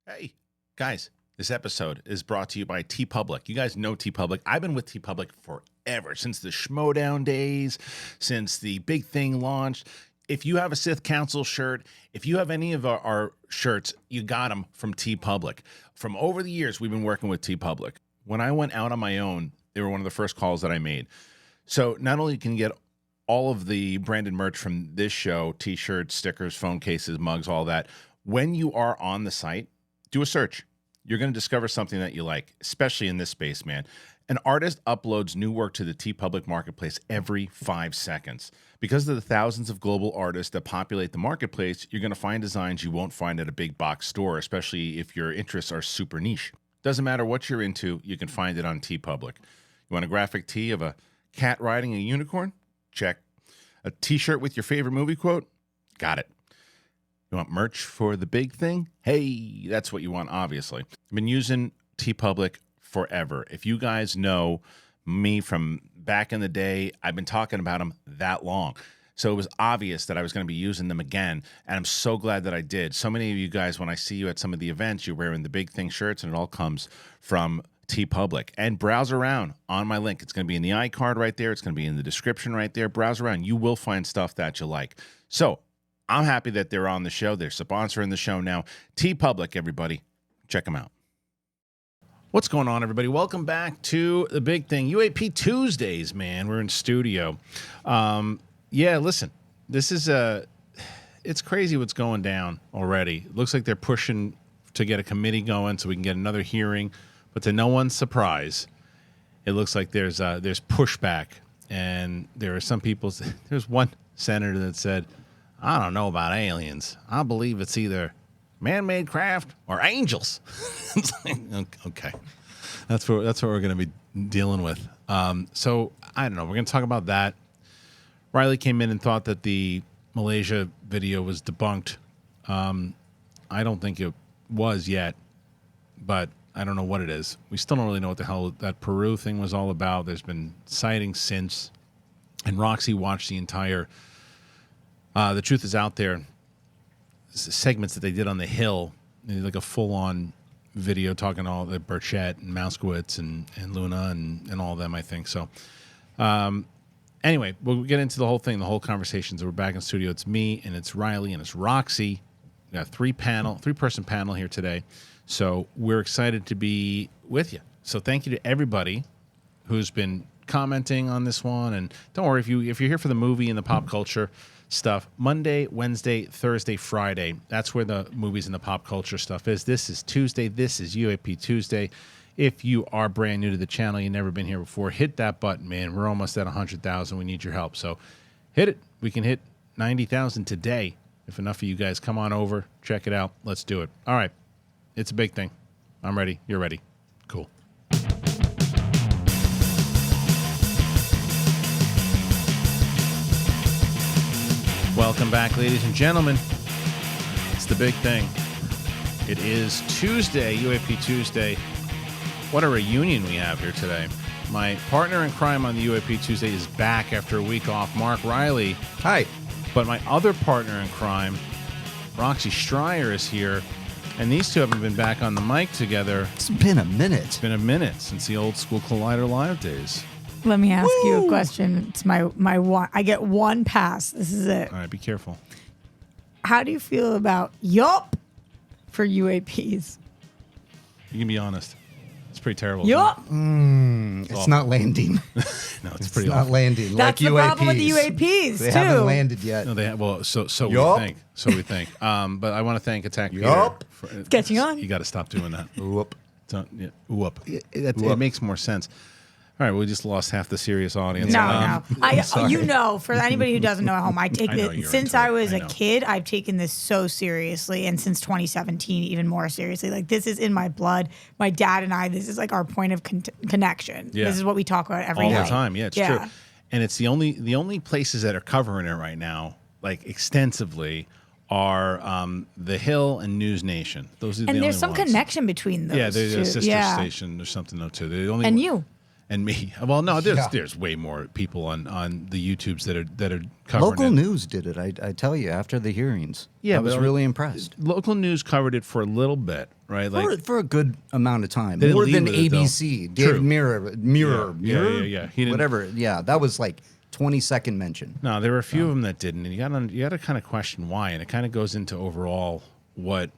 Hey, guys, this episode is brought to you by TeePublic. You guys know TeePublic. I've been with TeePublic forever, since the Schmodown days, since the big thing launched. If you have a Sith Council shirt, if you have any of our shirts, you got them from TeePublic. From over the years, we've been working with TeePublic. When I went out on my own, they were one of the first calls that I made. So not only can you get all of the branded merch from this show, T-shirts, stickers, phone cases, mugs, all that, when you are on the site, do a search. You're going to discover something that you like, especially in this space, man. An artist uploads new work to the TeePublic marketplace every 5 seconds. Because of the thousands of global artists that populate the marketplace, you're going to find designs you won't find at a big box store, especially if your interests are super niche. Doesn't matter what you're into, you can find it on TeePublic. You want a graphic tee of a cat riding a unicorn? Check. A t-shirt with your favorite movie quote? Got it. You want merch for the big thing? Hey, that's what you want, obviously. I've been using TeePublic forever. If you guys know me from back in the day, I've been talking about them that long. So it was obvious that I was going to be using them again, and I'm so glad that I did. So many of you guys, when I see you at some of the events, you're wearing the big thing shirts, and it all comes from TeePublic. And browse around on my link. It's going to be in the iCard right there. It's going to be in the description right there. Browse around. You will find stuff that you like. So I'm happy that they're on the show. They're sponsoring the show now. TeePublic, everybody. Check them out. What's going on, everybody? Welcome back to the big thing. UAP Tuesdays, man. We're in studio. Yeah, listen. This is it's crazy what's going down already. It looks like they're pushing to get a committee going so we can get another hearing. But to no one's surprise, it looks like there's pushback. And there are some people, there's one senator that said, I don't know about aliens. I believe it's either man-made craft or angels. It's like, okay, that's what we're going to be dealing with. So I don't know. We're going to talk about that. Reilly came in and thought that the Malaysia video was debunked. I don't think it was yet, but I don't know what it is. We still don't really know what the hell that Peru thing was all about. There's been sightings since, and Roxy watched the entire The Truth Is Out There segments that they did on the Hill. They did like a full-on video talking to all the Burchett and Mouskowitz and Luna and all of them, I think. So anyway, we'll get into the whole thing, the whole conversation. So we're back in studio. It's me, and it's Reilly, and it's Roxy. We got a three-person panel here today. So we're excited to be with you. So thank you to everybody who's been commenting on this one. And don't worry, if you're here for the movie and the pop culture stuff, Monday, Wednesday, Thursday, Friday, that's where the movies and the pop culture stuff is. This is Tuesday. This is UAP Tuesday. If you are brand new to the channel, you've never been here before, hit that button, man. We're almost at 100,000. We need your help. So hit it. We can hit 90,000 today. If enough of you guys come on over, check it out. Let's do it. All right. It's a big thing. I'm ready. You're ready. Cool. Welcome back, ladies and gentlemen. It's the big thing. It is Tuesday, UAP Tuesday. What a reunion we have here today. My partner in crime on the UAP Tuesday is back after a week off, Mark Reilly. Hi. But my other partner in crime, Roxy Striar, is here. And these two haven't been back on the mic together. It's been a minute. It's been a minute since the old school Collider Live days. Let me ask you a question. It's my one. I get one pass. This is it. All right, be careful. How do you feel about yup for UAPs? You can be honest. It's pretty terrible. Yup. It's not landing. No, it's pretty not awful. landing. That's like the UAPs. problem with the UAPs, They too. haven't landed yet. No, they have, well, so we Yup. think. So we think. But I want to thank Attack Yup. Peter. It's catching on. You got to stop doing that. Whoop. Whoop. It makes more sense. All right, we just lost half the serious audience. No. For anybody who doesn't know at home, I take I know this you're since into I it. was I a know. kid. I've taken this so seriously, and since 2017, even more seriously. Like, this is in my blood. My dad and I. This is like our point of connection. Yeah. This is what we talk about every All night. the time. Yeah, it's true. And it's the only places that are covering it right now, like extensively, are The Hill and News Nation. Those are the only And there's some ones. connection between those. Yeah, there's a two. sister station or something though too. They're the only And one. you. and me. Well, no, Yeah. there's way more people on the YouTubes that are covering Local it. news did it. I tell you, after the hearings. Yeah, I was but really impressed. Local news covered it for a little bit, right? For a good amount of time, They didn't more lead than with it, though. ABC. True. David Mirror, Yeah. He didn't- whatever. Yeah, that was like 20-second mention. No, there were a few of them that didn't, and you got to kind of question why, and it kind of goes into overall what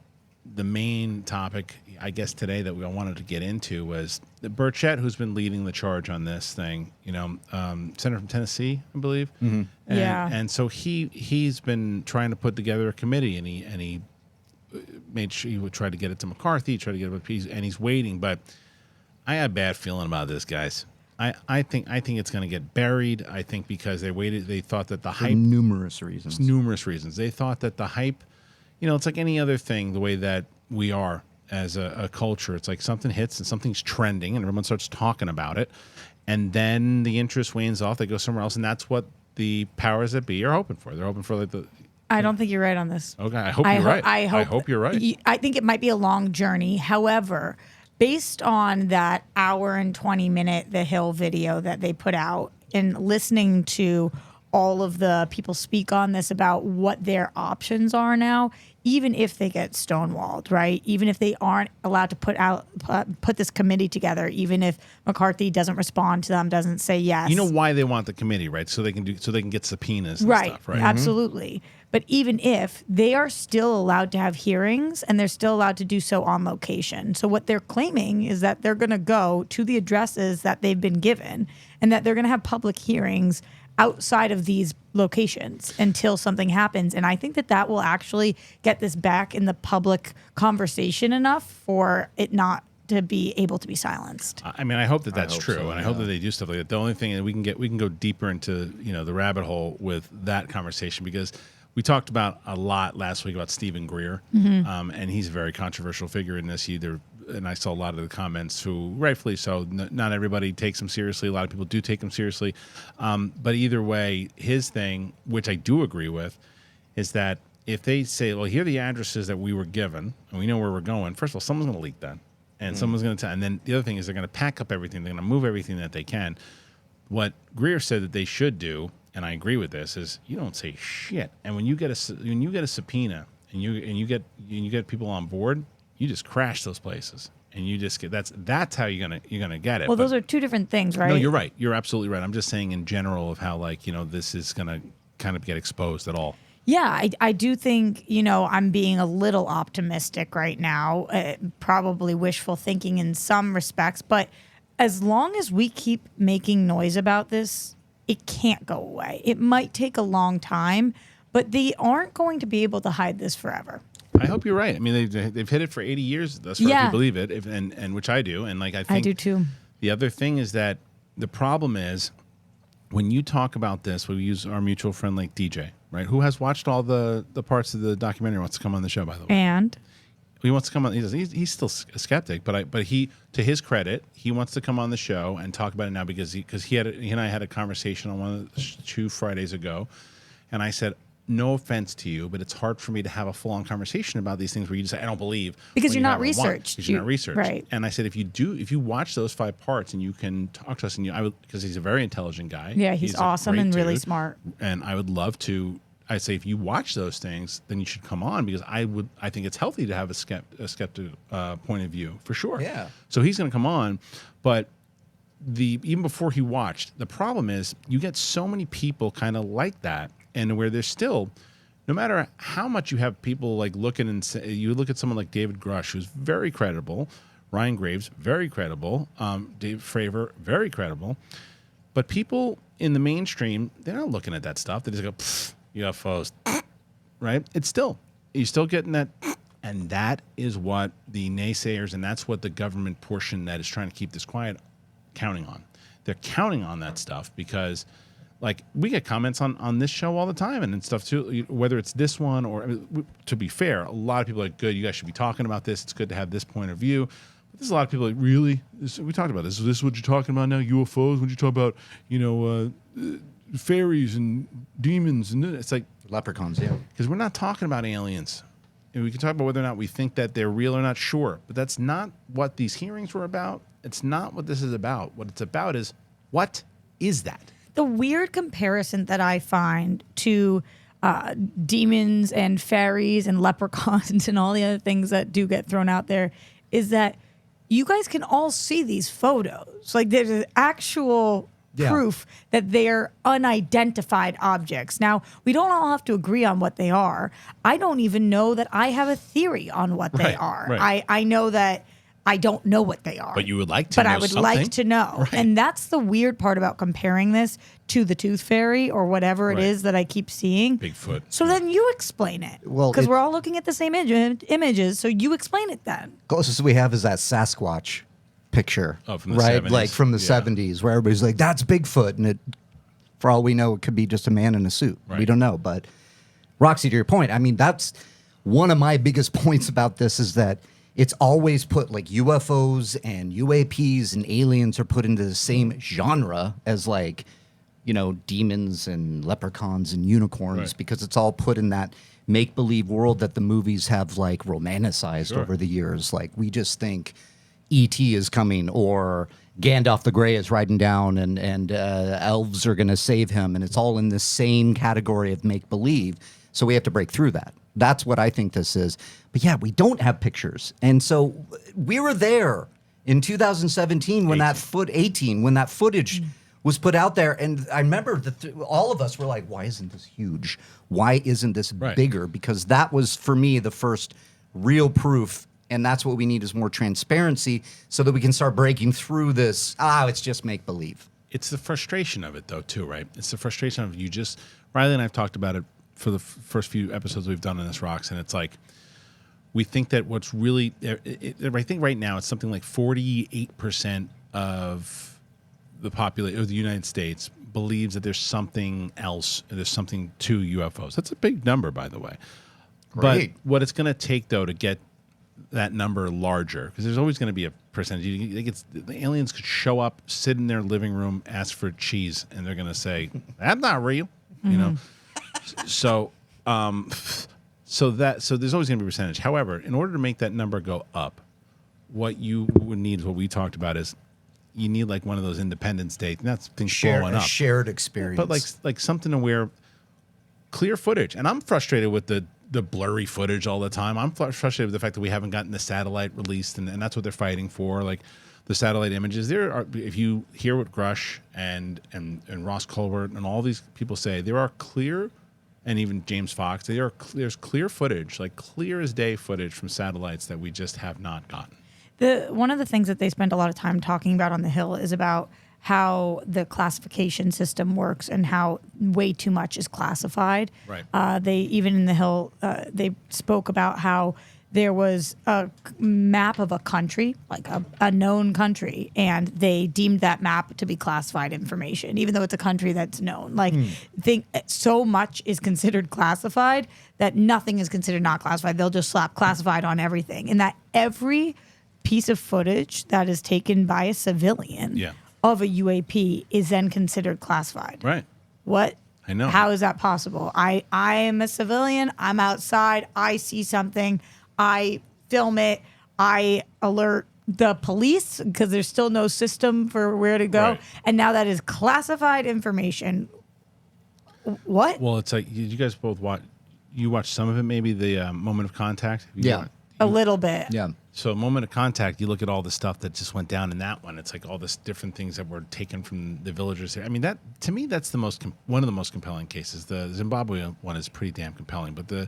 the main topic, I guess, today that we wanted to get into was the Burchett, who's been leading the charge on this thing. Senator from Tennessee, I believe. Mm-hmm. And so he's been trying to put together a committee, and he made sure he would try to get it to McCarthy, try to get it with peace, and he's waiting. But I have a bad feeling about this, guys. I think it's going to get buried. I think because they thought that the For hype. numerous reasons. Numerous reasons. They thought that the hype, it's like any other thing, the way that we are as a culture. It's like something hits and something's trending and everyone starts talking about it. And then the interest wanes off. They go somewhere else. And that's what the powers that be are hoping for. They're hoping for like the... I don't think you're right on this. Okay, I hope you're right. I hope you're right. I think it might be a long journey. However, based on that hour and 20-minute The Hill video that they put out and listening to all of the people speak on this about what their options are now, even if they get stonewalled, right? Even if they aren't allowed to put this committee together, even if McCarthy doesn't respond to them, doesn't say yes. You know why they want the committee, right? So they can get subpoenas and stuff, right? Absolutely. But even if they are still allowed to have hearings and they're still allowed to do so on location. So what they're claiming is that they're going to go to the addresses that they've been given and that they're going to have public hearings outside of these locations until something happens. And I think that will actually get this back in the public conversation enough for it not to be able to be silenced. I mean, I hope that that's hope true, so, and I hope that they do stuff like that. The only thing is we can go deeper into the rabbit hole with that conversation, because we talked about a lot last week about Stephen Greer, and he's a very controversial figure in this. And I saw a lot of the comments who, rightfully so, not everybody takes him seriously. A lot of people do take him seriously. But either way, his thing, which I do agree with, is that if they say, well, here are the addresses that we were given, and we know where we're going, first of all, someone's going to leak that. And someone's going to and then the other thing is they're going to pack up everything. They're going to move everything that they can. What Greer said that they should do, and I agree with this, is you don't say shit. And when you get a subpoena and you get people on board, you just crash those places, and you just get that's how you're gonna get it. Well, those are two different things, right? No, you're right. You're absolutely right. I'm just saying in general of how this is gonna kind of get exposed at all. Yeah, I do think, I'm being a little optimistic right now, probably wishful thinking in some respects. But as long as we keep making noise about this, it can't go away. It might take a long time, but they aren't going to be able to hide this forever. I hope you're right. I mean, they've hit it for 80 years thus far, if you believe it, and which I do. And I think I do too. The other thing is that the problem is when you talk about this, we use our mutual friend like DJ, right? Who has watched all the parts of the documentary, wants to come on the show, by the way. And he wants to come on. He's still a skeptic, but he, to his credit, he wants to come on the show and talk about it now because he and I had a conversation on one of the 2 Fridays ago, and I said, no offense to you, but it's hard for me to have a full-on conversation about these things where you just say, I don't believe. Because you're not researched. Because you're not researched. Right. And I said, if you watch those 5 parts and you can talk to us, because he's a very intelligent guy. Yeah, he's a awesome great and really dude, smart. And I would love to. I say, if you watch those things, then you should come on, because I think it's healthy to have a skeptic point of view, for sure. Yeah. So he's going to come on, but even before he watched, the problem is you get so many people kind of like that, and where there's still, no matter how much you have people like looking and say, you look at someone like David Grush, who's very credible, Ryan Graves, very credible, Dave Fravor, very credible, but people in the mainstream, they're not looking at that stuff. They just go, pfft, UFOs, right? You're still getting that, and that is what the naysayers, and that's what the government portion that is trying to keep this quiet counting on. They're counting on that stuff because, like, we get comments on this show all the time and stuff too, whether it's this one or, to be fair, a lot of people are like, good, you guys should be talking about this. It's good to have this point of view. But there's a lot of people like, really? We talked about this. Is this what you're talking about now? UFOs? When you talk about, fairies and demons, and it's like Leprechauns, yeah. because we're not talking about aliens. and we can talk about whether or not we think that they're real or not, sure. But that's not what these hearings were about. It's not what this is about. What it's about is, what is that? The weird comparison that I find to demons and fairies and leprechauns and all the other things that do get thrown out there is that you guys can all see these photos. Like there's an actual proof that they're unidentified objects. Now, we don't all have to agree on what they are. I don't even know that I have a theory on what they are. Right. I know that I don't know what they are. But you would like to know. But I would like to know. Right. And that's the weird part about comparing this to the tooth fairy or whatever it Right. is that I keep seeing. Bigfoot. So then you explain it. Well, because we're all looking at the same images. So you explain it then. Closest we have is that Sasquatch picture, Oh, from the right? 70s. Like from the Yeah. 70s, where everybody's like, "That's Bigfoot," and it, for all we know, it could be just a man in a suit. We Right. don't know. But Roxy, to your point, I mean, that's one of my biggest points about this is that it's always put like UFOs and UAPs and aliens are put into the same genre as like, you know, demons and leprechauns and unicorns Right. because it's all put in that make-believe world that the movies have like romanticized Sure. over the years. Like we just think E.T. is coming or Gandalf the Grey is riding down and elves are going to save him. And it's all in the same category of make-believe. So we have to break through that. That's what I think this is. But yeah, we don't have pictures. And so we were there in 2017 when that footage was put out there. And I remember all of us were like, why isn't this huge? Why isn't this Right. bigger? Because that was, for me, the first real proof. And that's what we need is more transparency so that we can start breaking through this, it's just make-believe. It's the frustration of it, though, too, right? It's the frustration of Reilly and I have talked about it for the first few episodes we've done on this, Rocks, and it's like, we think that what's really, I think right now it's something like 48% of the population of the United States believes that there's something else, there's something to UFOs. That's a big number, by the way. Great. But what it's going to take, though, to get that number larger, because there's always going to be a percentage. The aliens could show up, sit in their living room, ask for cheese, and they're going to say, "That's not real," you know. So there's always going to be a percentage. However, in order to make that number go up, what you would need is what we talked about is you need like one of those Independence Day, and that's things blowing A up, shared experience. but like something to where clear footage. And I'm frustrated with the blurry footage all the time. I'm frustrated with the fact that we haven't gotten the satellite released, and that's what they're fighting for. Like the satellite images, if you hear what Grush and Ross Colbert and all these people say, there are clear, and even James Fox, there's clear footage, like clear as day footage from satellites that we just have not gotten. One of the things that they spend a lot of time talking about on the Hill is about how the classification system works and how way too much is classified. Right. They even in the Hill, they spoke about how there was a map of a country, like a known country, and they deemed that map to be classified information, even though it's a country that's known. Like, think so much is considered classified that nothing is considered not classified. They'll just slap classified on everything, and that every piece of footage that is taken by a civilian of a UAP is then considered classified. Right. What? I know. How is that possible? I am a civilian. I'm outside. I see something. I film it. I alert the police because there's still no system for where to go. Right. And now that is classified information. What? Well, it's like you guys both watch. You watch some of it, maybe the Moment of Contact. A little bit. Yeah. So Moment of Contact, you look at all the stuff that just went down in that one. It's like all this different things that were taken from the villagers here. I mean, that to me, that's the one of the most compelling cases. The Zimbabwe one is pretty damn compelling, but the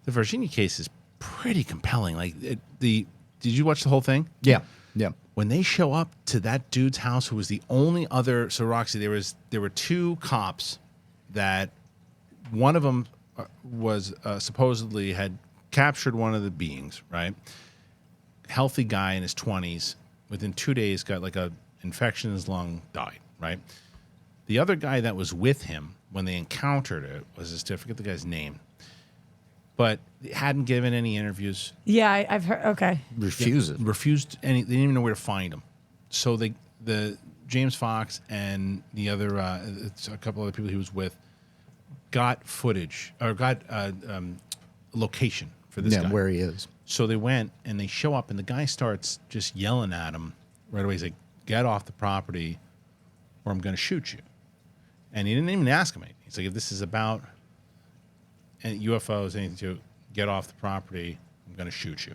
Virginia case is pretty compelling. Like, did you watch the whole thing? Yeah. Yeah. When they show up to that dude's house, who was the only other. So Roxy, there were two cops that one of them was supposedly had captured one of the beings, right? Healthy guy in his 20s, within 2 days got like a infection in his lung, died, right? The other guy that was with him when they encountered it I forget the guy's name, but hadn't given any interviews. Yeah, I've heard. Okay. Refused any. They didn't even know where to find him. So the James Fox and the other it's a couple other people he was with got footage or got location for this guy. where he is. So they went and they show up, and the guy starts just yelling at him right away. He's like, "Get off the property, or I'm going to shoot you." And he didn't even ask him anything. He's like, "If this is about UFOs, anything to get off the property, I'm going to shoot you."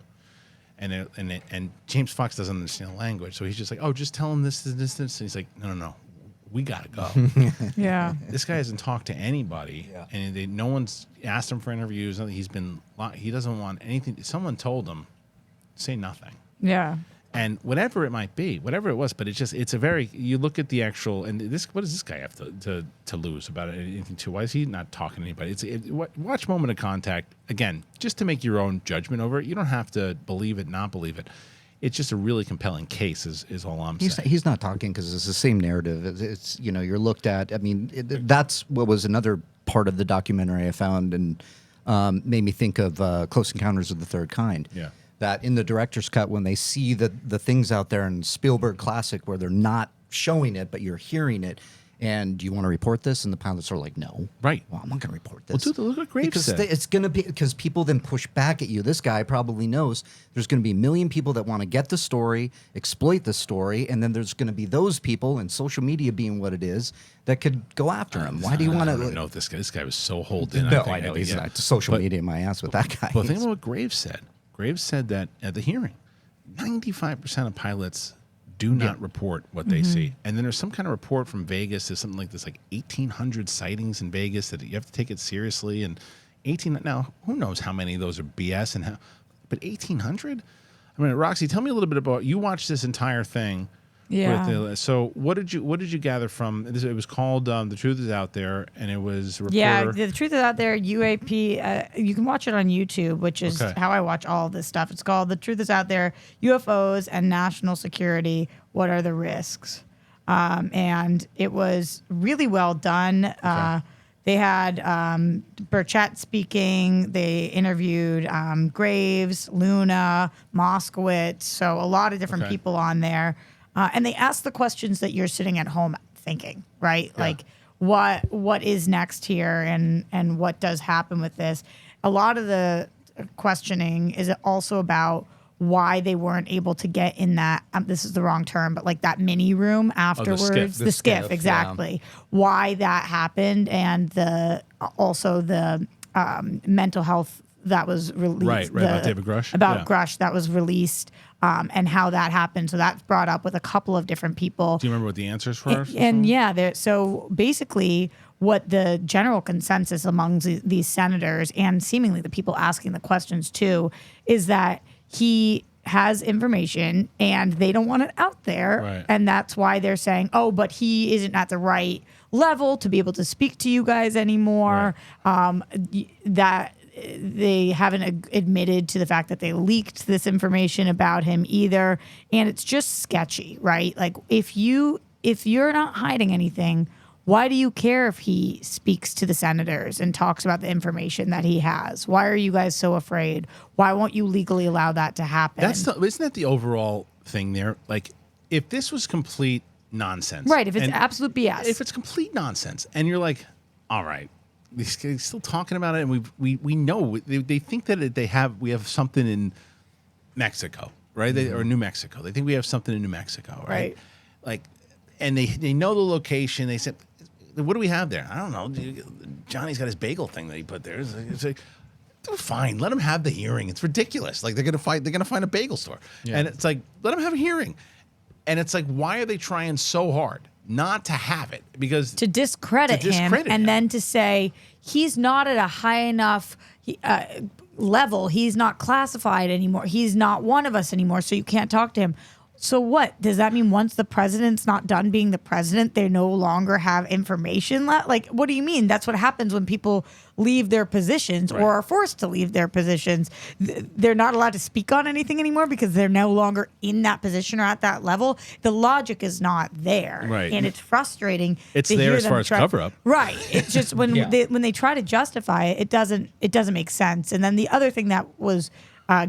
And James Fox doesn't understand the language, so he's just like, "Oh, just tell him this. And he's like, "No, we gotta go." Yeah. This guy hasn't talked to anybody, and no one's asked him for interviews. He doesn't want anything. Someone told him, say nothing. Yeah. And whatever it might be, whatever it was, but it's a very, you look at the actual, and what does this guy have to lose about anything too? Why is he not talking to anybody? Watch Moment of Contact, again, just to make your own judgment over it. You don't have to believe it, not believe it. It's just a really compelling case is all I'm saying. He's not talking because it's the same narrative. It's you're looked at. I mean, that's what was another part of the documentary I found and made me think of Close Encounters of the Third Kind. Yeah. That in the director's cut, when they see the things out there in Spielberg classic where they're not showing it, but you're hearing it, and do you want to report this? And the pilots are like, no. Right. Well, I'm not going to report this. Well, dude, look what Graves because said. it's going to be, because people then push back at you. This guy probably knows there's going to be a million people that want to get the story, exploit the story, and then there's going to be those people, and social media being what it is, that could go after him. Why do you want to? I don't know if this guy was so holed in. No, I know he's not. Social media my ass with that guy. Well, think about what Graves said. Graves said that at the hearing, 95% of pilots do not report what they see. And then there's some kind of report from Vegas. There's something like this, like 1,800 sightings in Vegas that you have to take it seriously. And 18, now, who knows how many of those are BS and how, but 1,800? I mean, Roxy, tell me a little bit about, you watched this entire thing. Yeah. So what did you gather from this? It was called The Truth Is Out There, and it was reporter. Yeah, The Truth Is Out There, UAP. You can watch it on YouTube, which is how I watch all of this stuff. It's called The Truth Is Out There, UFOs and National Security. What are the risks? And it was really well done. They had Burchett speaking. They interviewed Graves, Luna, Moskowitz. So a lot of different people on there. And they ask the questions that you're sitting at home thinking, right? Yeah. Like, what is next here, and what does happen with this? A lot of the questioning is also about why they weren't able to get in that. This is the wrong term, but like that mini room afterwards. The skiff, exactly. Yeah. Why that happened, and also the mental health that was released. Right, about David Grush. About Grush that was released. And how that happened. So that's brought up with a couple of different people. Do you remember what the answers were? So basically what the general consensus among these senators, and seemingly the people asking the questions too, is that he has information and they don't want it out there. Right. And that's why they're saying, oh, but he isn't at the right level to be able to speak to you guys anymore. Right. That they haven't admitted to the fact that they leaked this information about him either. And it's just sketchy, right? Like if you're not hiding anything, why do you care if he speaks to the senators and talks about the information that he has? Why are you guys so afraid? Why won't you legally allow that to happen? Isn't that the overall thing there? Like if this was complete nonsense. Right. If it's absolute BS. If it's complete nonsense and you're like, all right, these guys still talking about it, and we know they think that we have something in Mexico, right? Or New Mexico. They think we have something in New Mexico, right? Like, and they know the location. They said, what do we have there? I don't know. Johnny's got his bagel thing that he put there. It's like, fine, let them have the hearing. It's ridiculous. Like they're gonna find a bagel store, and it's like, let them have a hearing. And it's like, why are they trying so hard not to have it? Because to discredit him, and then to say he's not at a high enough level. He's not classified anymore. He's not one of us anymore, so you can't talk to him. So what? Does that mean once the president's not done being the president, they no longer have information left? Like, what do you mean? That's what happens when people leave their positions or are forced to leave their positions. They're not allowed to speak on anything anymore because they're no longer in that position or at that level. The logic is not there. Right. And it's frustrating. It's there as far as cover up. Right. It's just when they try to justify it, it doesn't make sense. And then the other thing that was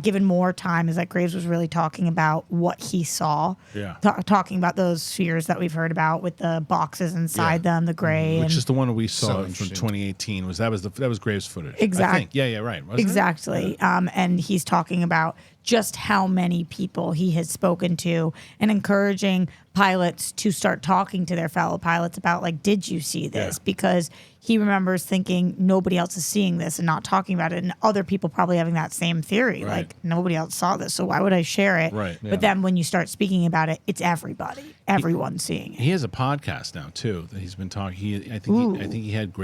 given more time, is that Graves was really talking about what he saw. Yeah. Talking about those spheres that we've heard about with the boxes inside them, the gray. Which and is the one we saw So from interesting. 2018. That was Graves footage. I Exact- think. Yeah, right. Wasn't it? Exactly. And he's talking about just how many people he has spoken to and encouraging pilots to start talking to their fellow pilots about, like, did you see this? Yeah. Because he remembers thinking nobody else is seeing this and not talking about it. And other people probably having that same theory. Right. Like, nobody else saw this, so why would I share it? Right. Yeah. But then when you start speaking about it, it's everybody. Everyone's seeing it. He has a podcast now too that he's been talking. I think he had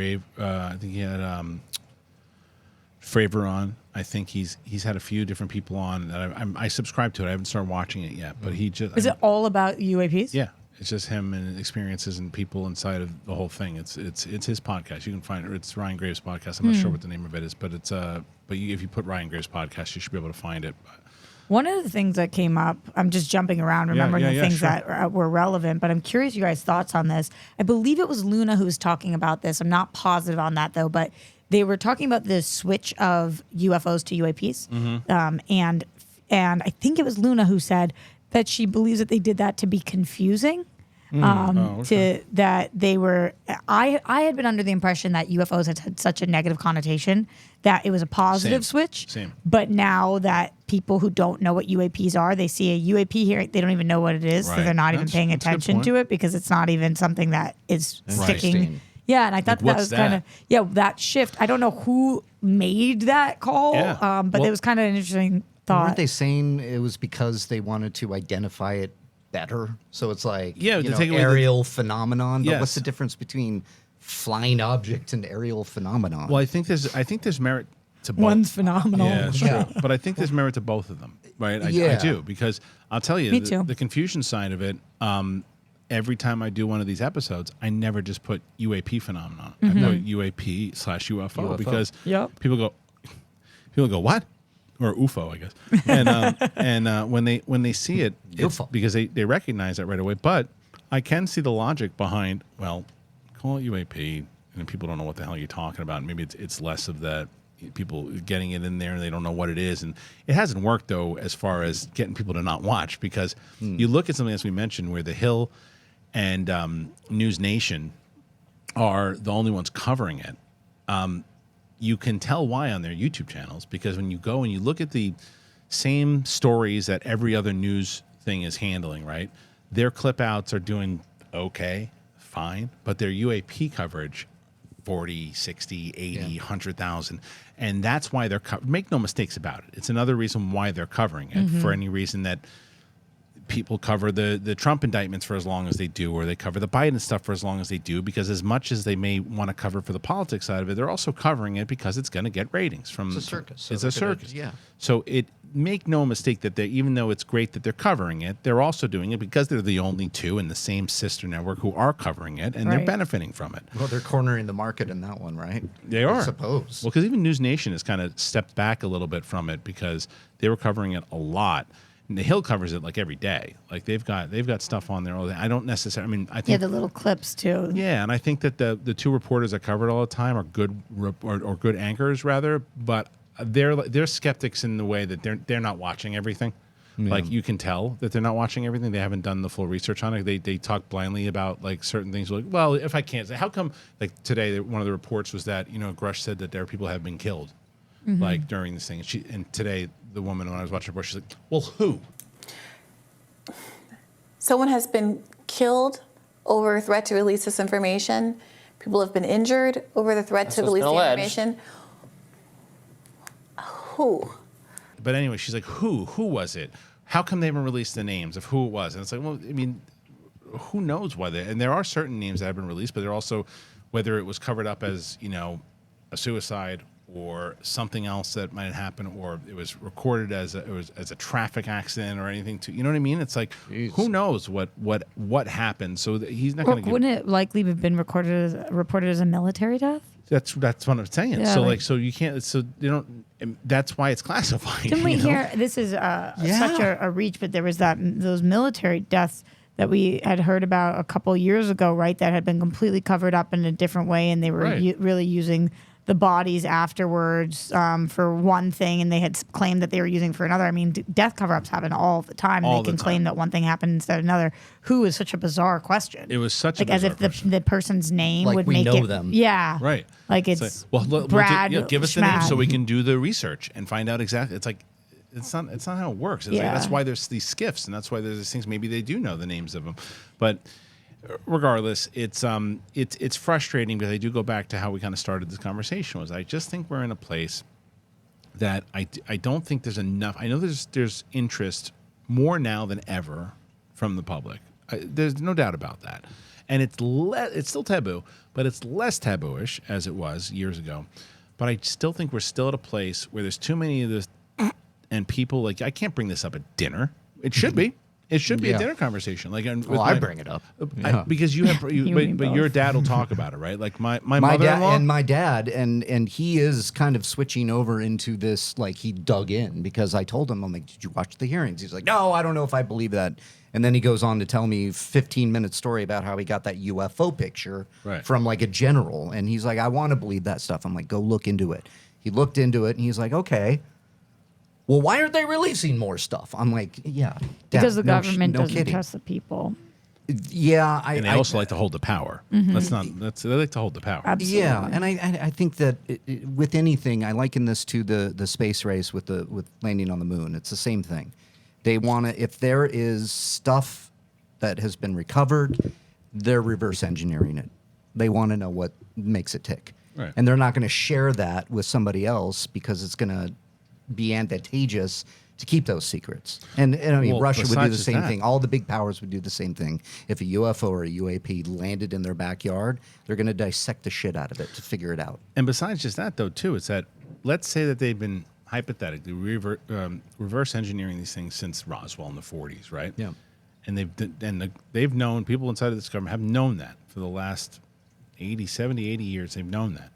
Fravor on. I think he's had a few different people on that I subscribe to it. I haven't started watching it yet, but he just Is it all about UAPs? Yeah, it's just him and experiences and people inside of the whole thing. It's his podcast. You can find it. It's Ryan Graves' podcast. I'm not sure what the name of it is, but it's if you put Ryan Graves' podcast, you should be able to find it. One of the things that came up, I'm just jumping around, remembering the things sure. that were relevant, but I'm curious you guys' thoughts on this. I believe it was Luna who was talking about this. I'm not positive on that, though, but they were talking about the switch of UFOs to UAPs. And I think it was Luna who said that she believes that they did that to be confusing. To that they were, I had been under the impression that UFOs had such a negative connotation that it was a positive switch. Same. But now that people who don't know what UAPs are, they see a UAP here, they don't even know what it is, so Right. they're not even That's paying a good attention point. to it because it's not even something that is sticking. Interesting. Yeah, and I thought Like, that what's was kind of that? that shift. I don't know who made that call, Yeah. but Well- it was kind of an interesting thought. Weren't they saying it was because they wanted to identify it better? So it's like Yeah, you to know, take away the- aerial phenomenon. But Yes. what's the difference between flying object and aerial phenomenon? Well, I think there's merit to both. One's phenomenal. Yeah, it's Yeah. true. But I think there's merit to both of them, right? I Yeah. do, because I'll tell you, Me too. the confusion side of it, every time I do one of these episodes, I never just put UAP phenomenon. I put UAP/UFO because Yep. people go, what? Or UFO, I guess. And when they see it, it's UFO. because they recognize that right away. But I can see the logic behind, well, call it UAP, and people don't know what the hell you're talking about. Maybe it's less of that, people getting it in there and they don't know what it is. And it hasn't worked, though, as far as getting people to not watch, because you look at something, as we mentioned, where The Hill and News Nation are the only ones covering it. You can tell why on their YouTube channels, because when you go and you look at the same stories that every other news thing is handling, right? Their clip outs are doing okay, fine, but their UAP coverage, 40, 60, 80, 100,000. And that's why they're make no mistakes about it. It's another reason why they're covering it, for any reason that people cover the Trump indictments for as long as they do, or they cover the Biden stuff for as long as they do, because as much as they may want to cover for the politics side of it, they're also covering it because it's going to get ratings from. It's a circus, so It's they're a gonna- circus. yeah. So make no mistake that even though it's great that they're covering it, they're also doing it because they're the only two in the same sister network who are covering it, and they're Right. benefiting from it. Well, they're cornering the market in that one, right? They are. I suppose. Well, because even News Nation has kind of stepped back a little bit from it because they were covering it a lot. And The Hill covers it like every day. Like they've got stuff on there all day. I don't necessarily. I mean, I think. Yeah, the little clips too. Yeah, and I think that the two reporters that cover it all the time are good or good anchors rather, but they're skeptics in the way that they're not watching everything. Like you can tell that they're not watching everything. They haven't done the full research on it. They talk blindly about like certain things. Like, well, if I can't, how come? Like today, one of the reports was that Grush said that there are people have been killed, like during this thing. And today, the woman when I was watching her, she's like, well, who? Someone has been killed over a threat to release this information. People have been injured over the threat to what's release been the alleged. information. Who? But anyway, she's like, who was it? How come they haven't released the names of who it was? And it's like, well, I mean, who knows whether? And there are certain names that have been released, but they're also whether it was covered up as a suicide or something else that might have happened, or it was recorded as a traffic accident or anything. You know what I mean? It's like, who knows what happened? So he's not Or going to give. wouldn't it likely have been reported as a military death? That's what I'm saying. Yeah, so like- so you can't. So they don't. That's why it's classified. Didn't we you know? hear this is such a reach, but there was those military deaths that we had heard about a couple years ago, right? That had been completely covered up in a different way, and they were Right. really using the bodies afterwards for one thing, and they had claimed that they were using for another. I mean, death cover-ups happen all the time. All they can the claim time. that one thing happened instead of another. Who is such a bizarre question? It was such a like as bizarre if the, question. the person's name Like would we make know it. them. Yeah, Right. Like It's it's Brad. Brad. Give us the name Schmad. so we can do the research and find out exactly. It's like it's not how it works. It's like, Yeah. that's why there's these skiffs, and that's why there's these things. Maybe they do know the names of them, but regardless, it's frustrating because I do go back to how we kind of started this conversation. Was I just think we're in a place that I don't think there's enough. I know there's interest more now than ever from the public. There's no doubt about that, and it's still taboo, but it's less tabooish as it was years ago. But I still think we're still at a place where there's too many of this, and people like I can't bring this up at dinner. It should be. It should be a Yeah. dinner conversation. Like, Well, I bring it up. Yeah. because you have, You and but both. your dad will talk about it, right? Like my My dad mother-in-law. and my dad, and he is kind of switching over into this. Like he dug in because I told him, I'm like, did you watch the hearings? He's like, no, I don't know if I believe that. And then he goes on to tell me 15-minute story about how he got that UFO picture Right. from like a general, and he's like, I want to believe that stuff. I'm like, go look into it. He looked into it, and he's like, okay. Well, why aren't they releasing more stuff? I'm like, yeah, Dad, because the no government no doesn't kidding. trust the people. Yeah, and they also like to hold the power. They like to hold the power. Absolutely. Yeah, and I think that with anything, I liken this to the space race with landing on the moon. It's the same thing. They want to, if there is stuff that has been recovered, they're reverse engineering it. They want to know what makes it tick, Right. and they're not going to share that with somebody else because it's going to be advantageous to keep those secrets. And I mean, Well, Russia would do besides the just same that- thing. All the big powers would do the same thing. If a UFO or a UAP landed in their backyard, they're going to dissect the shit out of it to figure it out. And besides just that, though, too, it's that let's say that they've been hypothetically reverse engineering these things since Roswell in the 40s, right? Yeah. And they've known, people inside of this government have known that for the last 70, 80 years. They've known that,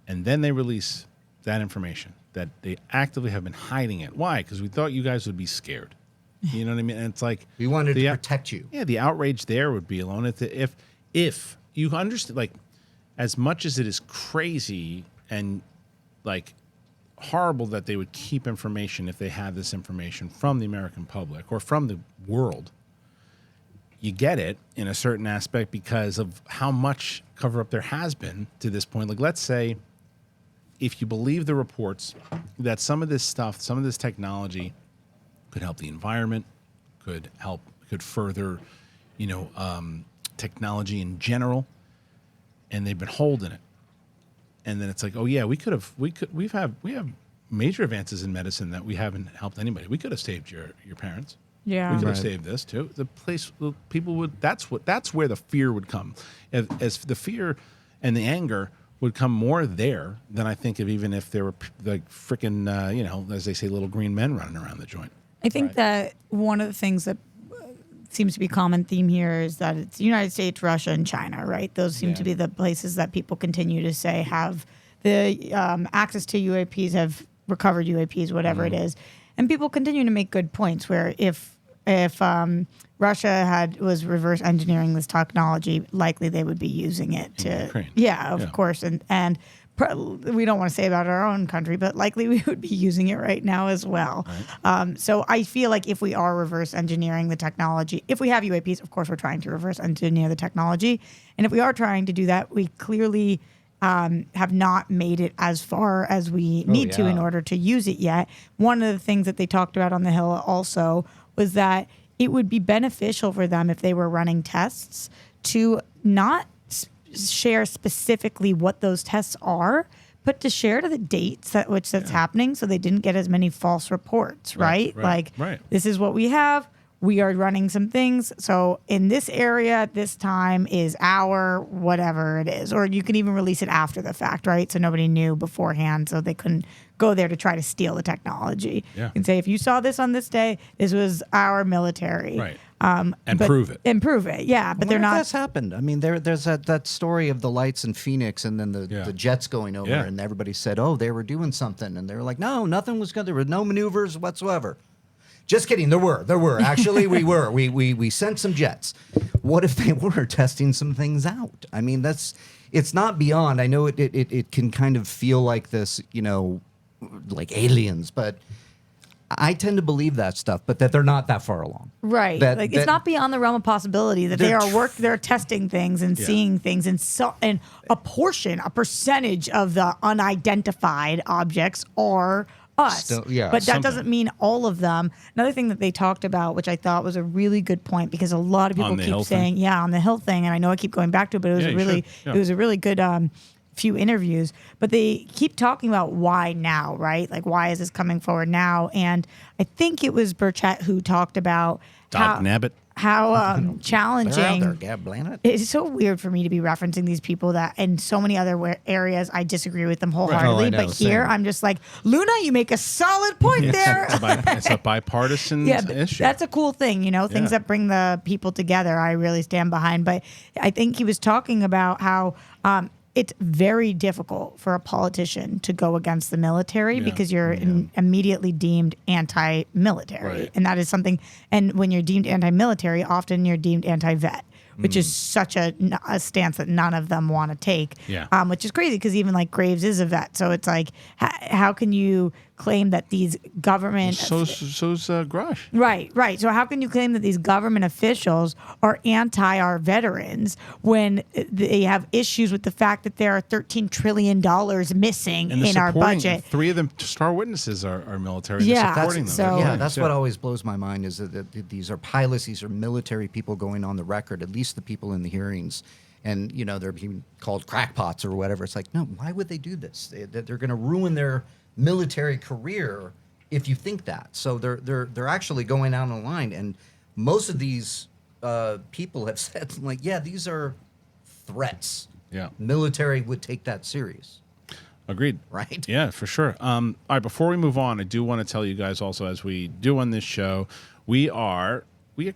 and then they release that information that they actively have been hiding it. Why? Because we thought you guys would be scared. You know what I mean? And it's like We wanted the to out- protect you. Yeah, the outrage there would be alone. If you understand, like, as much as it is crazy and like horrible that they would keep information if they had this information from the American public or from the world, you get it in a certain aspect because of how much cover up there has been to this point. Like, let's say, if you believe the reports that some of this stuff, some of this technology could help the environment, could further, technology in general, and they've been holding it. And then it's like, oh yeah, we have major advances in medicine that we haven't helped anybody. We could have saved your parents. Yeah. We could have Right. saved this too. People would. That's where the fear would come. As the fear and the anger would come more there than I think of even if there were like freaking, as they say, little green men running around the joint. I think that one of the things that seems to be a common theme here is that it's the United States, Russia, and China, right? Those seem to be the places that people continue to say have the access to UAPs, have recovered UAPs, whatever it is. And people continue to make good points where if Russia was reverse engineering this technology, likely they would be using it to, Ukraine. yeah, of Yeah. course, and we don't want to say about our own country, but likely we would be using it right now as well. So I feel like if we are reverse engineering the technology, if we have UAPs, of course we're trying to reverse engineer the technology, and if we are trying to do that, we clearly have not made it as far as we need to in yeah. order to use it yet. One of the things that they talked about on the Hill also was that it would be beneficial for them if they were running tests to not share specifically what those tests are, but to share to the dates at which that's happening so they didn't get as many false reports, right? Like, this is what we have. We are running some things. So in this area at this time is our whatever it is. Or you can even release it after the fact, right? So nobody knew beforehand, so they couldn't go there to try to steal the technology. Yeah. You can say, if you saw this on this day, this was our military. Right. And prove it. And prove it, yeah. But I they're wonder if not. that's happened. I mean, there's that story of the lights in Phoenix and then the jets going over, Yeah. and everybody said, oh, they were doing something. And they were like, no, nothing was good. There were no maneuvers whatsoever. Just kidding. There were. Actually, we were. We sent some jets. what if they were testing some things out? I mean, it's not beyond. I know it can kind of feel like this, like aliens, but I tend to believe that stuff, but that they're not that far along. Right. It's not beyond the realm of possibility that they're testing things and seeing things, and a percentage of the unidentified objects are us. But that doesn't mean all of them. Another thing that they talked about, which I thought was a really good point, because a lot of people keep saying, on the Hill thing, and I know I keep going back to it, but it was a really good few interviews, but they keep talking about why now, right? Like, why is this coming forward now? And I think it was Burchett who talked about how challenging. It's so weird for me to be referencing these people that in so many other areas I disagree with them wholeheartedly, but here I'm just like, Luna, you make a solid point there. It's a bipartisan issue. That's a cool thing, things that bring the people together. I really stand behind. But I think he was talking about how it's very difficult for a politician to go against the military because you're immediately deemed anti-military. Right. And that is something, and when you're deemed anti-military, often you're deemed anti-vet, which is such a stance that none of them want to take, which is crazy because even like Graves is a vet. So it's like, how can you claim that these government... So's Grush. Right. So how can you claim that these government officials are anti our veterans when they have issues with the fact that there are $13 trillion missing in our budget? 3 of them star witnesses are military. Yeah, supporting them. So, that's what always blows my mind is that these are pilots, these are military people going on the record, at least the people in the hearings. And, they're being called crackpots or whatever. It's like, no, why would they do this? They're going to ruin their military career if you think that. So they're actually going out on the line, and most of these people have said like, these are threats. Yeah, military would take that serious. Agreed. Right. Yeah, for sure. All right, before we move on, I do want to tell you guys also, as we do on this show, we are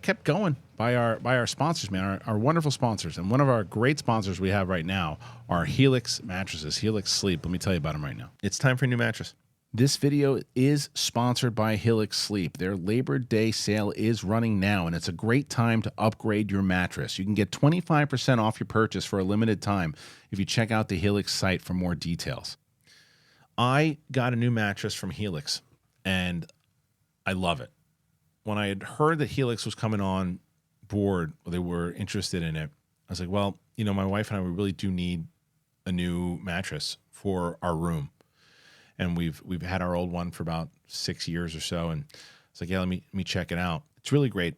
kept going by our sponsors, man, our wonderful sponsors. And one of our great sponsors we have right now are Helix mattresses, Helix Sleep. Let me tell you about them right now. It's time for a new mattress. This video is sponsored by Helix Sleep. Their Labor Day sale is running now, and it's a great time to upgrade your mattress. You can get 25% off your purchase for a limited time if you check out the Helix site for more details. I got a new mattress from Helix, and I love it. When I had heard that Helix was coming on board, or they were interested in it, I was like, well, my wife and I, we really do need a new mattress for our room. And we've had our old one for about 6 years or so. And it's like, let me check it out. It's really great.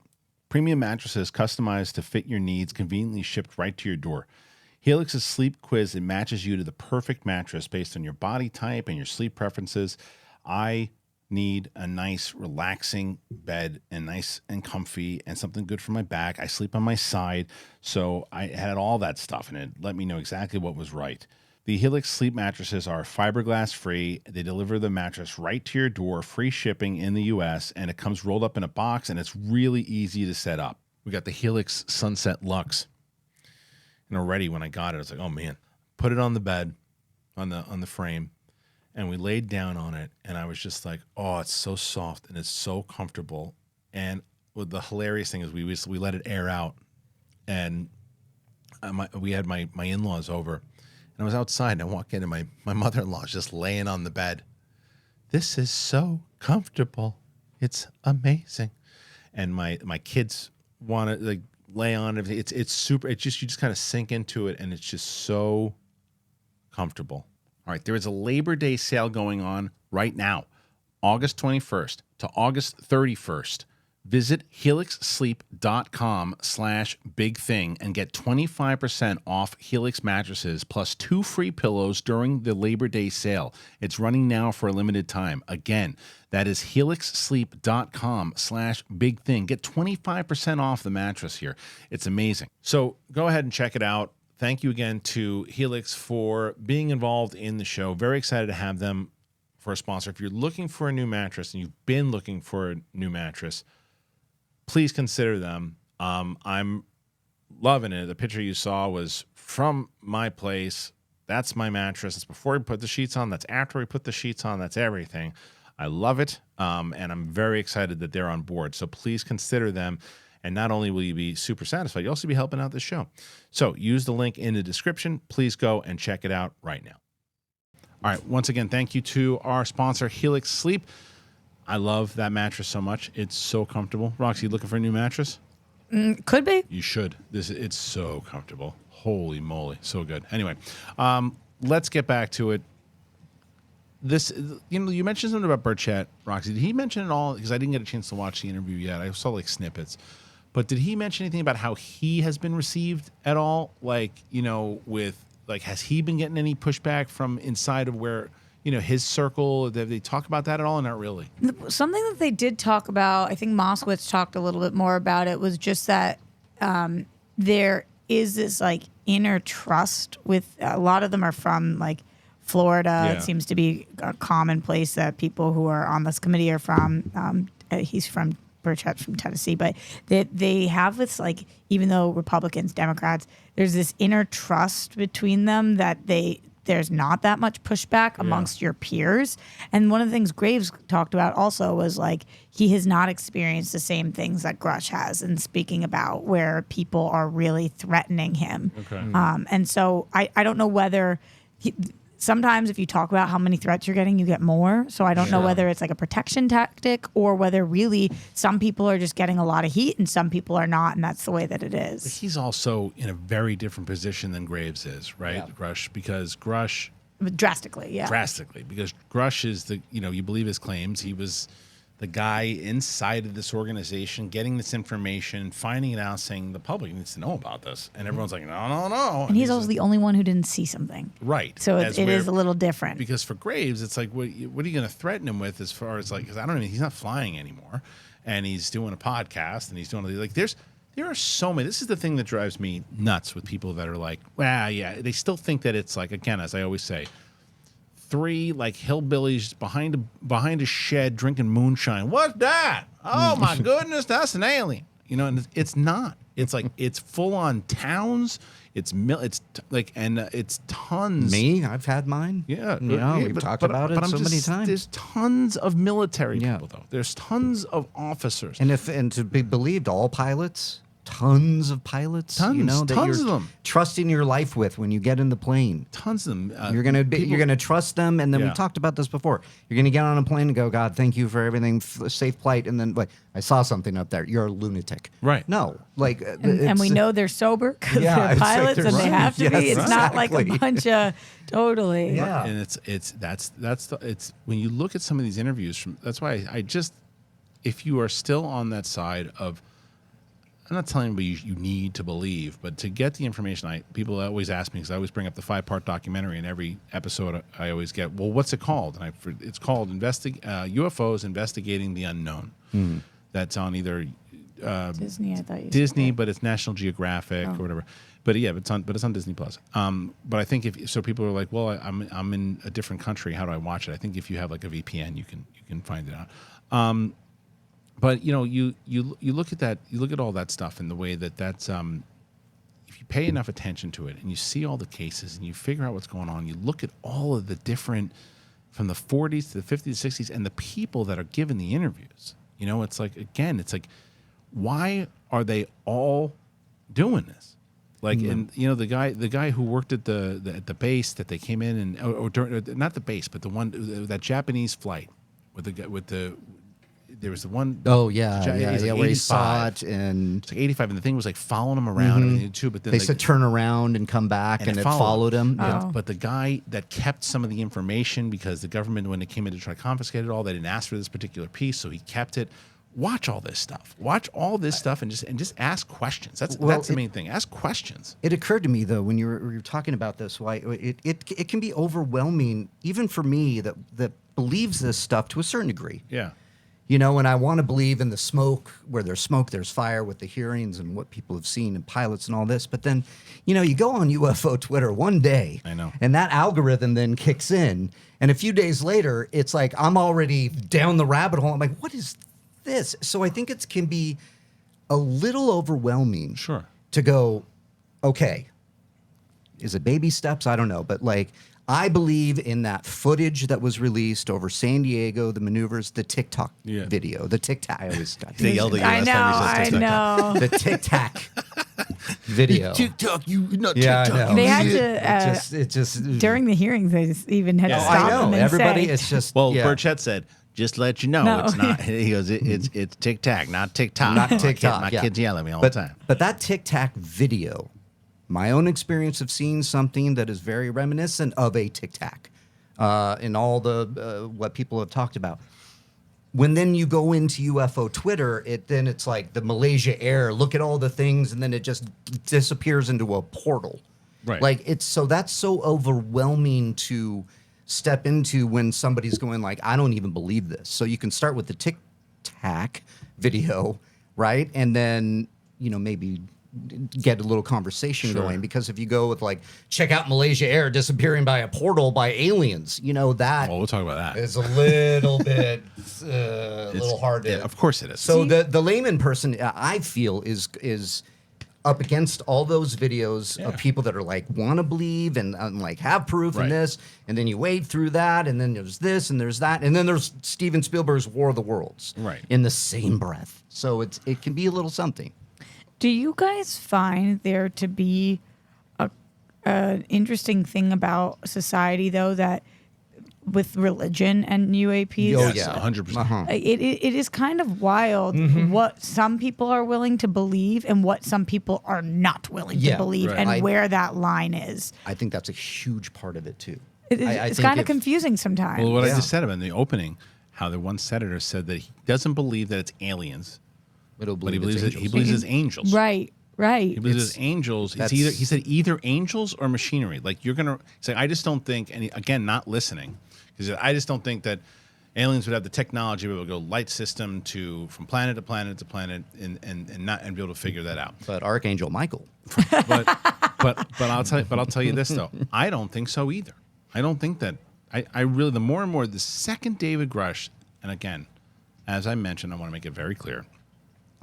Premium mattresses customized to fit your needs, conveniently shipped right to your door. Helix's sleep quiz, it matches you to the perfect mattress based on your body type and your sleep preferences. I need a nice, relaxing bed and nice and comfy and something good for my back. I sleep on my side, so I had all that stuff, and it let me know exactly what was right. The Helix sleep mattresses are fiberglass free. They deliver the mattress right to your door, free shipping in the U.S., and it comes rolled up in a box, and it's really easy to set up. We got the Helix Sunset Luxe, and already when I got it, I was like, oh man, put it on the bed, on the frame. And we laid down on it, and I was just like, oh, it's so soft and it's so comfortable. And the hilarious thing is we let it air out, and we had my in-laws over, and I was outside, and I walk in, and my mother-in-law is just laying on the bed. This is so comfortable. It's amazing. And my kids want to like lay on it. It's super. It's just, you just kind of sink into it, and it's just so comfortable. All right, there is a Labor Day sale going on right now, August 21st to August 31st. Visit helixsleep.com/bigthing and get 25% off Helix mattresses plus 2 free pillows during the Labor Day sale. It's running now for a limited time. Again, that is helixsleep.com/bigthing. Get 25% off the mattress here. It's amazing. So go ahead and check it out. Thank you again to Helix for being involved in the show. Very excited to have them for a sponsor. If you're looking for a new mattress and you've been looking for a new mattress, please consider them. I'm loving it. The picture you saw was from my place. That's my mattress. That's before we put the sheets on. That's after we put the sheets on. That's everything. I love it, and I'm very excited that they're on board. So please consider them. And not only will you be super satisfied, you'll also be helping out the show. So use the link in the description. Please go and check it out right now. All right. Once again, thank you to our sponsor, Helix Sleep. I love that mattress so much. It's so comfortable. Roxy, you looking for a new mattress? Could be. You should. It's so comfortable. Holy moly. So good. Anyway, let's get back to it. You mentioned something about Burchett, Roxy. Did he mention it all? Because I didn't get a chance to watch the interview yet. I saw like snippets. But did he mention anything about how he has been received at all? Like, has he been getting any pushback from inside of where, his circle? Did they talk about that at all? Or not really? Something that they did talk about, I think Moskowitz talked a little bit more about it, was just that there is this like inner trust with, a lot of them are from like Florida. Yeah. It seems to be a common place that people who are on this committee are from. He's from Burchett from Tennessee, but they have this like, even though Republicans, Democrats, there's this inner trust between them that there's not that much pushback amongst your peers. And one of the things Graves talked about also was like he has not experienced the same things that Grush has, and speaking about where people are really threatening him. Okay. And so I don't know whether sometimes if you talk about how many threats you're getting, you get more. So I don't know whether it's like a protection tactic or whether really some people are just getting a lot of heat and some people are not, and that's the way that it is. He's also in a very different position than Graves is, right, Yeah. Grush? Because Grush... Drastically, yeah. Drastically. Because Grush is you believe his claims. He was the guy inside of this organization getting this information, finding it out, saying the public needs to know about this. And everyone's like, no. And he's also the only one who didn't see something. Right. So it is a little different. Because for Graves, it's like, what are you going to threaten him with as far as like, because he's not flying anymore. And he's doing a podcast and he's doing like, there are so many. This is the thing that drives me nuts with people that are like, well, yeah, they still think that it's like, again, as I always say, 3 like hillbillies behind a shed drinking moonshine. What's that? Oh my goodness, that's an alien. And it's not. It's like it's full on towns. It's tons. Me, I've had mine. Yeah, We've talked about it so many times. There's tons of military people though. There's tons of officers. And to be believed, all pilots, tons of pilots, Tons that you're of them. trusting your life with when you get in the plane. Tons of them. You're gonna trust them, and then we Yeah. talked about this before. You're gonna get on a plane and go, God, thank you for everything, safe flight, and then like I saw something up there. You're a lunatic, Right. No, like, and we know they're sober because Yeah, they're it's like pilots they're and they right. have to be. Yes, It's not like a exactly. bunch of totally. Yeah. And it's when you look at some of these interviews that's why I just, if you are still on that side of, I'm not telling anybody you need to believe, but to get the information, people always ask me, because I always bring up the 5-part documentary in every episode. I always get, well, what's it called? And it's called UFOs Investigating the Unknown. That's on either Disney, I thought you Disney, said. but it's National Geographic or whatever. But yeah, it's on Disney Plus. But I think people are like, well, I'm in a different country. How do I watch it? I think if you have like a VPN, you can find it out. But you look at that, you look at all that stuff and the way that's if you pay enough attention to it and you see all the cases and you figure out what's going on, you look at all of the different, from the 40s to the 50s, 60s, and the people that are given the interviews. It's like, again, it's like, why are they all doing this? Like, and the guy who worked at the base that they came in and or during, not the base, but the one, that Japanese flight with the there was the one. Oh yeah, he's like where he 85. saw it, and It's like 85, and the thing was like following him around and everything too. But then they said turn around and come back, and it followed him. Yeah. Oh. But the guy that kept some of the information, because the government, when it came in to try to confiscate it all, they didn't ask for this particular piece, so he kept it. Watch all this stuff. Watch all this stuff, and just ask questions. That's the main thing. Ask questions. It occurred to me though when you were talking about this, why it can be overwhelming, even for me that believes this stuff to a certain degree. Yeah. And I want to believe in the smoke. Where there's smoke, there's fire, with the hearings and what people have seen and pilots and all this. But then, you go on UFO Twitter one day. I know. And that algorithm then kicks in. And a few days later, it's like I'm already down the rabbit hole. I'm like, what is this? So I think it can be a little overwhelming. Sure. To go, okay, is it baby steps? I don't know. But like, I believe in that footage that was released over San Diego, the maneuvers, the TikTok video, the TikTok. I always got They yelled at you I last know, time you said I TikTok. know. the TikTok video. TikTok, you not Yeah, I TikTok. know. They had It to just during the hearings. They even had to Yeah. stop I know. them and Everybody, say, it's just Well, yeah. Burchett said, just let you know, No. it's not. He goes, it's TikTok, not TikTok. Not My kid- TikTok. My yeah. kids yell at me all but, the time. But that TikTok video, my own experience of seeing something that is very reminiscent of a TikTok, in all the what people have talked about. When then you go into UFO Twitter, it's like the Malaysia Air. Look at all the things, and then it just disappears into a portal. Right. Like that's so overwhelming to step into when somebody's going like, I don't even believe this. So you can start with the TikTok video, right, and then maybe get a little conversation Sure. going, because if you go with like, check out Malaysia Air disappearing by a portal by aliens, that Well, we'll talk about that. is a little bit a little hard to. Yeah, of course it is. So the layman person, I feel, is up against all those videos of people that are like want to believe and like have proof Right. and this, and then you wade through that, and then there's this and there's that, and then there's Steven Spielberg's War of the Worlds, Right. in the same breath. So it can be a little something. do you guys find there to be an interesting thing about society though, that with religion and UAPs? Oh, Yes, yeah. 100%. Uh-huh. It is kind of wild what some people are willing to believe and what some people are not willing Yeah, to believe, right. and where that line is. I think that's a huge part of it too. It's think kind of if- confusing sometimes. Well, what I Yeah. just said about in the opening, how the one senator said that he doesn't believe that it's aliens, but he believes it's he angels. believes it's angels. right. He believes it's angels. It's that's- he said either angels or machinery. Like he's like, I just don't think, and again, not listening, because I just don't think that aliens would have the technology to be able to go light system from planet to planet to planet and be able to figure that out. But Archangel Michael. But I'll tell you this though, I don't think so either. I don't think that. I really, the more and more, the second David Grush, and again, as I mentioned, I want to make it very clear.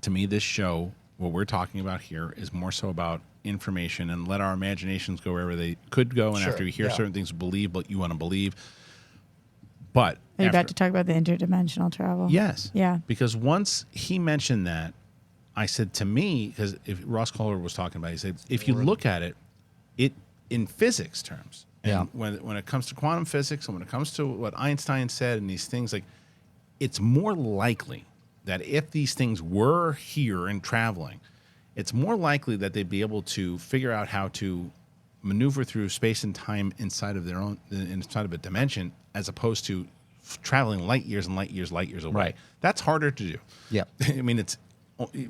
To me, this show, what we're talking about here, is more so about information, and let our imaginations go wherever they could go. And Sure, after you hear yeah. certain things, believe what you want to believe. But Are you about after- to talk about the interdimensional travel? Yes. Yeah. Because once he mentioned that, I said to me, because if Ross Kohler was talking about it, he said, if you look at it in physics terms, and Yeah. when it comes to quantum physics and when it comes to what Einstein said and these things, like, it's more likely that if these things were here and traveling, it's more likely that they'd be able to figure out how to maneuver through space and time inside of a dimension, as opposed to traveling light years and light years away. Right. That's harder to do. Yeah. I mean,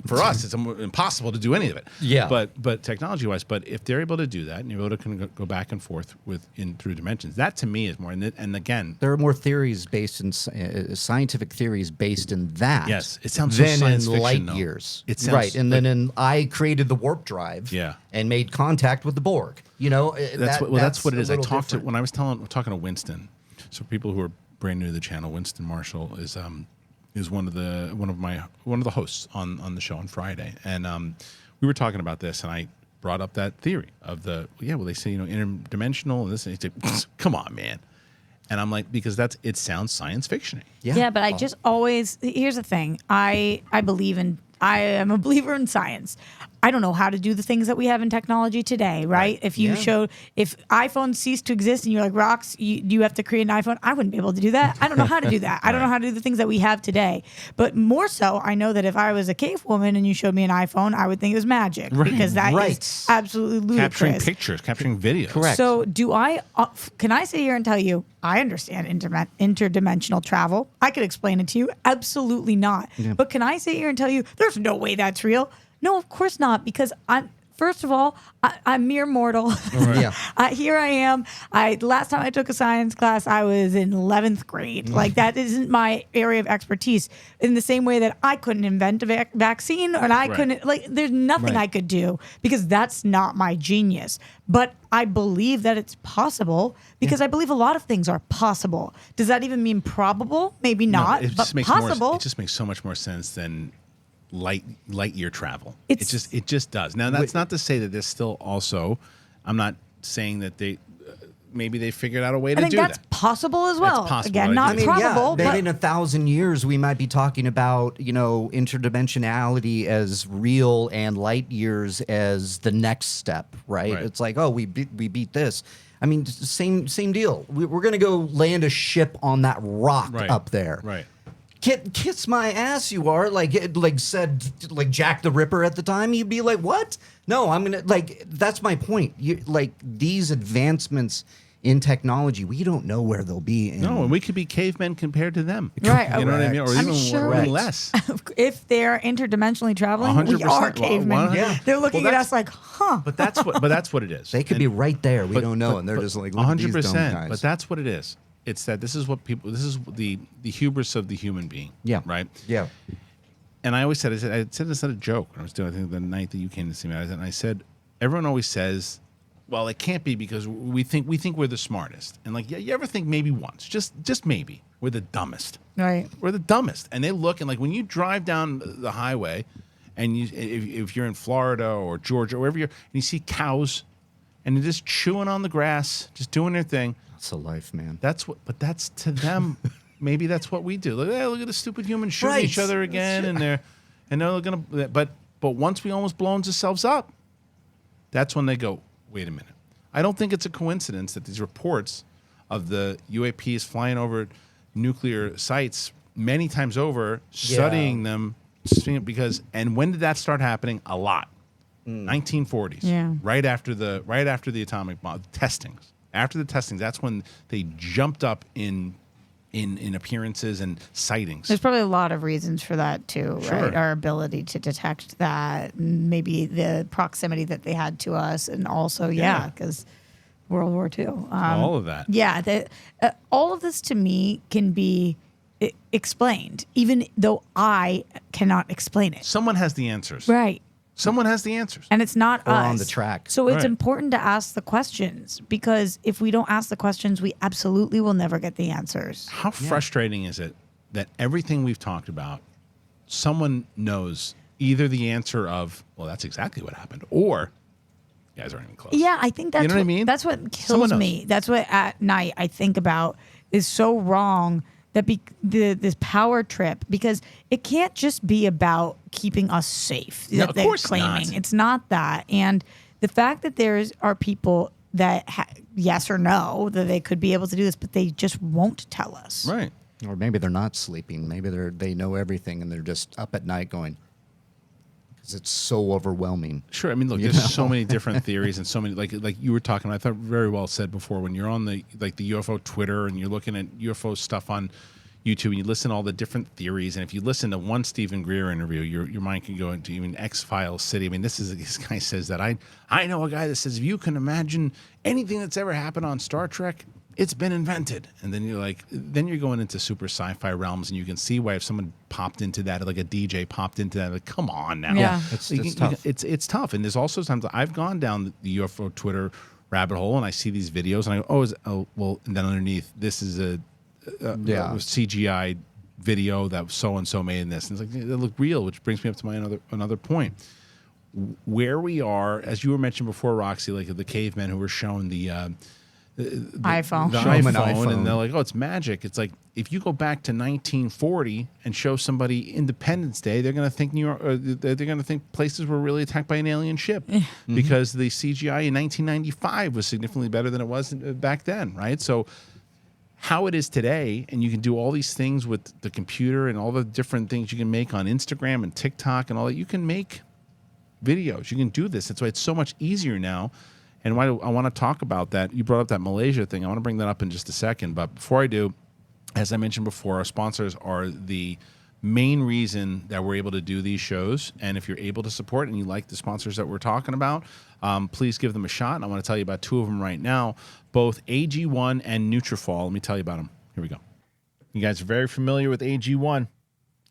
for us, it's impossible to do any of it. Yeah. But technology-wise, but if they're able to do that and you're able to kind of go back and forth through dimensions, that to me is more. And again, There are more theories based in scientific theories based in that. Yes, it sounds so than science in fiction, light though. years. It sounds right, and like- then I created the warp drive. Yeah. and made contact with the Borg. that's what it is. a I little talked to different. when I was talking to Winston. So people who are brand new to the channel, Winston Marshall is one of the hosts on the show on Friday, and we were talking about this, and I brought up that theory of they say interdimensional and this, and he said, come on, man. And I'm like, because it sounds science fiction-y. Yeah, but I just always, here's the thing. I am a believer in science. I don't know how to do the things that we have in technology today, right? If you if iPhone ceased to exist and you're like, Rox, you have to create an iPhone, I wouldn't be able to do that. I don't know how to do that. I don't know how to do the things that we have today. But more so, I know that if I was a cave woman and you showed me an iPhone, I would think it was magic, because that is absolutely ludicrous. Capturing pictures, capturing videos. Correct. So can I sit here and tell you, I understand interdimensional travel? I could explain it to you. Absolutely not. But can I sit here and tell you, there's no way that's real? No, of course not, because first of all, I'm mere mortal. Yeah. Here I am. Last time I took a science class, I was in 11th grade. Like, that isn't my area of expertise. In the same way that I couldn't invent a vaccine, and I couldn't, there's nothing I could do, because that's not my genius. But I believe that it's possible, because I believe a lot of things are possible. Does that even mean probable? Maybe not, it but just makes possible. it just makes so much more sense than light year travel. It's- It just does. Now, that's not to say that there's still also, I'm not saying that maybe they figured out a way I to think do that's that. possible as well. possible, Again, right? not I mean, probable, maybe but in 1,000 years we might be talking about, interdimensionality as real and light years as the next step, right? Right. It's like, oh, we beat this. I mean, same deal. We're gonna go land a ship on that rock Right. up there. Right. Kiss my ass, you are. Said Jack the Ripper at the time. You'd be like, what? No, I'm gonna that's my point. These advancements in technology, we don't know where they'll be. No, and we could be cavemen compared to them. Right. You know what I mean? Or I'm even sure- or less. if they're interdimensionally traveling, we 100%. are Well, cavemen. yeah. They're looking Well, at that's- us like, huh. But that's what it is. They could And- be right there. We but- don't know, but- and they're but just like, look at these dumb guys. But that's what it is. It's that this is what people. This is the hubris of the human being. Yeah. Right. Yeah. And I always said, I said this as a joke. I was doing, I think, the night that you came to see me, and I said, everyone always says, well, it can't be because we think we're the smartest. And like, yeah, you ever think maybe once, just maybe, we're the dumbest. Right. We're the dumbest. And they look, and like when you drive down the highway, and if you're in Florida or Georgia or wherever you're, and you see cows, and they're just chewing on the grass, just doing their thing. That's a life, man. But that's to them. Maybe that's what we do. Look at the stupid humans shooting Right. each other again, and they're gonna. But once we almost blown ourselves up, that's when they go, wait a minute. I don't think it's a coincidence that these reports of the UAPs flying over nuclear sites many times over, studying them, because. And when did that start happening? A lot. 1940s. Yeah. Right after the atomic bomb testings. After the testings, that's when they jumped up in appearances and sightings. There's probably a lot of reasons for that too, Sure. right? Our ability to detect that, and maybe the proximity that they had to us, and also, Yeah. because World War II. All of that. Yeah, all of this to me can be explained, even though I cannot explain it. Someone has the answers. Right. Someone has the answers. And it's not Or us. on the track. So it's Right. important to ask the questions, because if we don't ask the questions, we absolutely will never get the answers. How frustrating is it that everything we've talked about, someone knows either the answer of, well, that's exactly what happened, or you guys aren't even close. Yeah, I think that's You know what I mean? That's what Someone kills knows. me. That's what at night I think about is so wrong, that this power trip, because it can't just be about keeping us safe. No, that of they're course claiming. not. It's not that. And the fact that are people that yes or no that they could be able to do this, but they just won't tell us. Right. Or maybe they're not sleeping. Maybe they know everything and they're just up at night going, because it's so overwhelming. Sure. I mean, look, there's so many different theories and so many, like you were talking, I thought very well said before, when you're on the UFO Twitter and you're looking at UFO stuff on YouTube and you listen to all the different theories. And if you listen to one Stephen Greer interview, your mind can go into even X-Files City. I mean, this guy says that I know a guy that says, if you can imagine anything that's ever happened on Star Trek, it's been invented. And then you're going into super sci-fi realms, and you can see why if someone popped into that, like a DJ popped into that, like, come on now. Yeah. It's You can- tough. It's tough. And there's also times I've gone down the UFO Twitter rabbit hole and I see these videos and I go, well, and then underneath, this is a CGI video that so-and-so made in this. And it's like, they look real, which brings me up to my another point. Where we are, as you were mentioned before, Roxy, like the cavemen who were shown the iPhone. the Show 'em an iPhone, iPhone. and they're like, oh, it's magic. It's like, if you go back to 1940 and show somebody Independence Day, they're going to think New York, they're going to think places were really attacked by an alien ship, because the CGI in 1995 was significantly better than it was back then, right? So how it is today, and you can do all these things with the computer and all the different things you can make on Instagram and TikTok and all that. You can make videos. You can do this. That's why it's so much easier now. And why I want to talk about that. You brought up that Malaysia thing. I want to bring that up in just a second. But before I do, as I mentioned before, our sponsors are the main reason that we're able to do these shows. And if you're able to support and you like the sponsors that we're talking about, please give them a shot. And I want to tell you about two of them right now, both AG1 and Nutrafol. Let me tell you about them. Here we go. You guys are very familiar with AG1,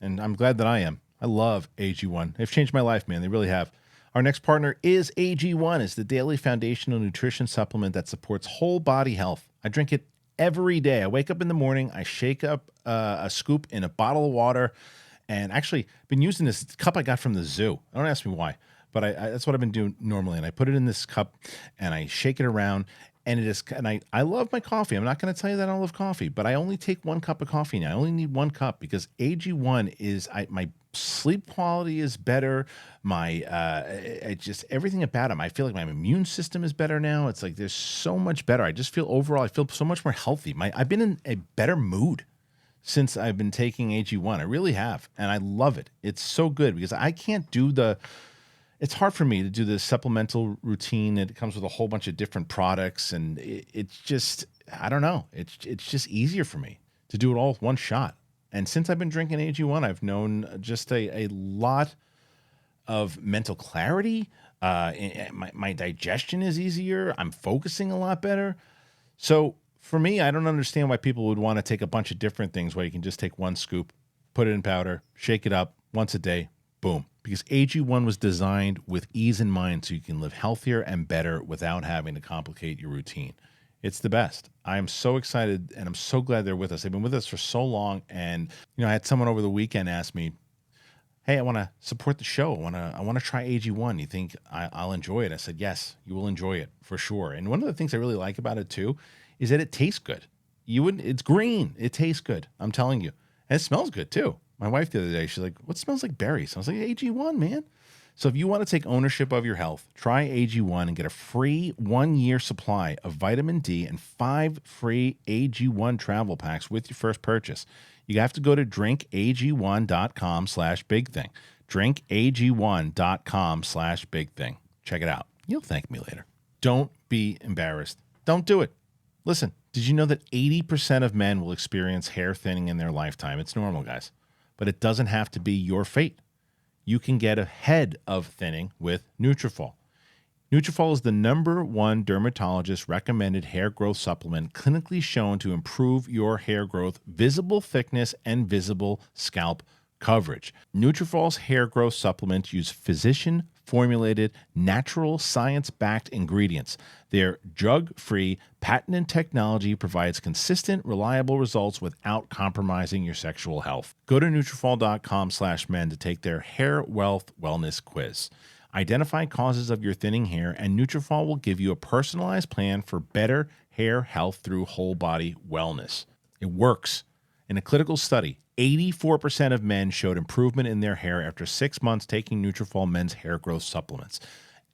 and I'm glad that I am. I love AG1. They've changed my life, man. They really have. Our next partner is AG1. It's the daily foundational nutrition supplement that supports whole body health. I drink it every day. I wake up in the morning, I shake up a scoop in a bottle of water, and actually been using this cup I got from the zoo. Don't ask me why, but that's what I've been doing normally. And I put it in this cup and I shake it around, And it is, and I love my coffee. I'm not going to tell you that I don't love coffee, but I only take 1 cup of coffee now. I only need 1 cup because AG1 is, my sleep quality is better. My, just everything about them. I feel like my immune system is better now. It's like, there's so much better. I just feel overall, I feel so much more healthy. I've been in a better mood since I've been taking AG1. I really have. And I love it. It's so good because I can't do it's hard for me to do the supplemental routine. It comes with a whole bunch of different products, and it's just, I don't know. It's just easier for me to do it all with one shot. And since I've been drinking AG1, I've known just a lot of mental clarity. My digestion is easier. I'm focusing a lot better. So for me, I don't understand why people would want to take a bunch of different things where you can just take 1 scoop, put it in powder, shake it up once a day, boom. Because AG1 was designed with ease in mind so you can live healthier and better without having to complicate your routine. It's the best. I am so excited, and I'm so glad they're with us. They've been with us for so long, and I had someone over the weekend ask me, hey, I want to support the show. I want to try AG1. You think I'll enjoy it? I said, yes, you will enjoy it for sure. And one of the things I really like about it too is that it tastes good. It's green. It tastes good. I'm telling you. And it smells good too. My wife the other day, she's like, what smells like berries? I was like, AG1, man. So if you want to take ownership of your health, try AG1 and get a free 1-year supply of vitamin D and 5 free AG1 travel packs with your first purchase. You have to go to drinkag1.com/bigthing. drinkag1.com/bigthing. Check it out. You'll thank me later. Don't be embarrassed. Don't do it. Listen, did you know that 80% of men will experience hair thinning in their lifetime? It's normal, guys. But it doesn't have to be your fate. You can get ahead of thinning with Nutrafol. Nutrafol is the #1 dermatologist recommended hair growth supplement clinically shown to improve your hair growth, visible thickness, and visible scalp coverage. Nutrafol's hair growth supplements use physician-formulated, natural, science-backed ingredients. Their drug-free, patented technology provides consistent, reliable results without compromising your sexual health. Go to Nutrafol.com/men to take their hair wealth wellness quiz. Identify causes of your thinning hair, and Nutrafol will give you a personalized plan for better hair health through whole body wellness. It works. In a clinical study, 84% of men showed improvement in their hair after 6 months taking Nutrafol men's hair growth supplements.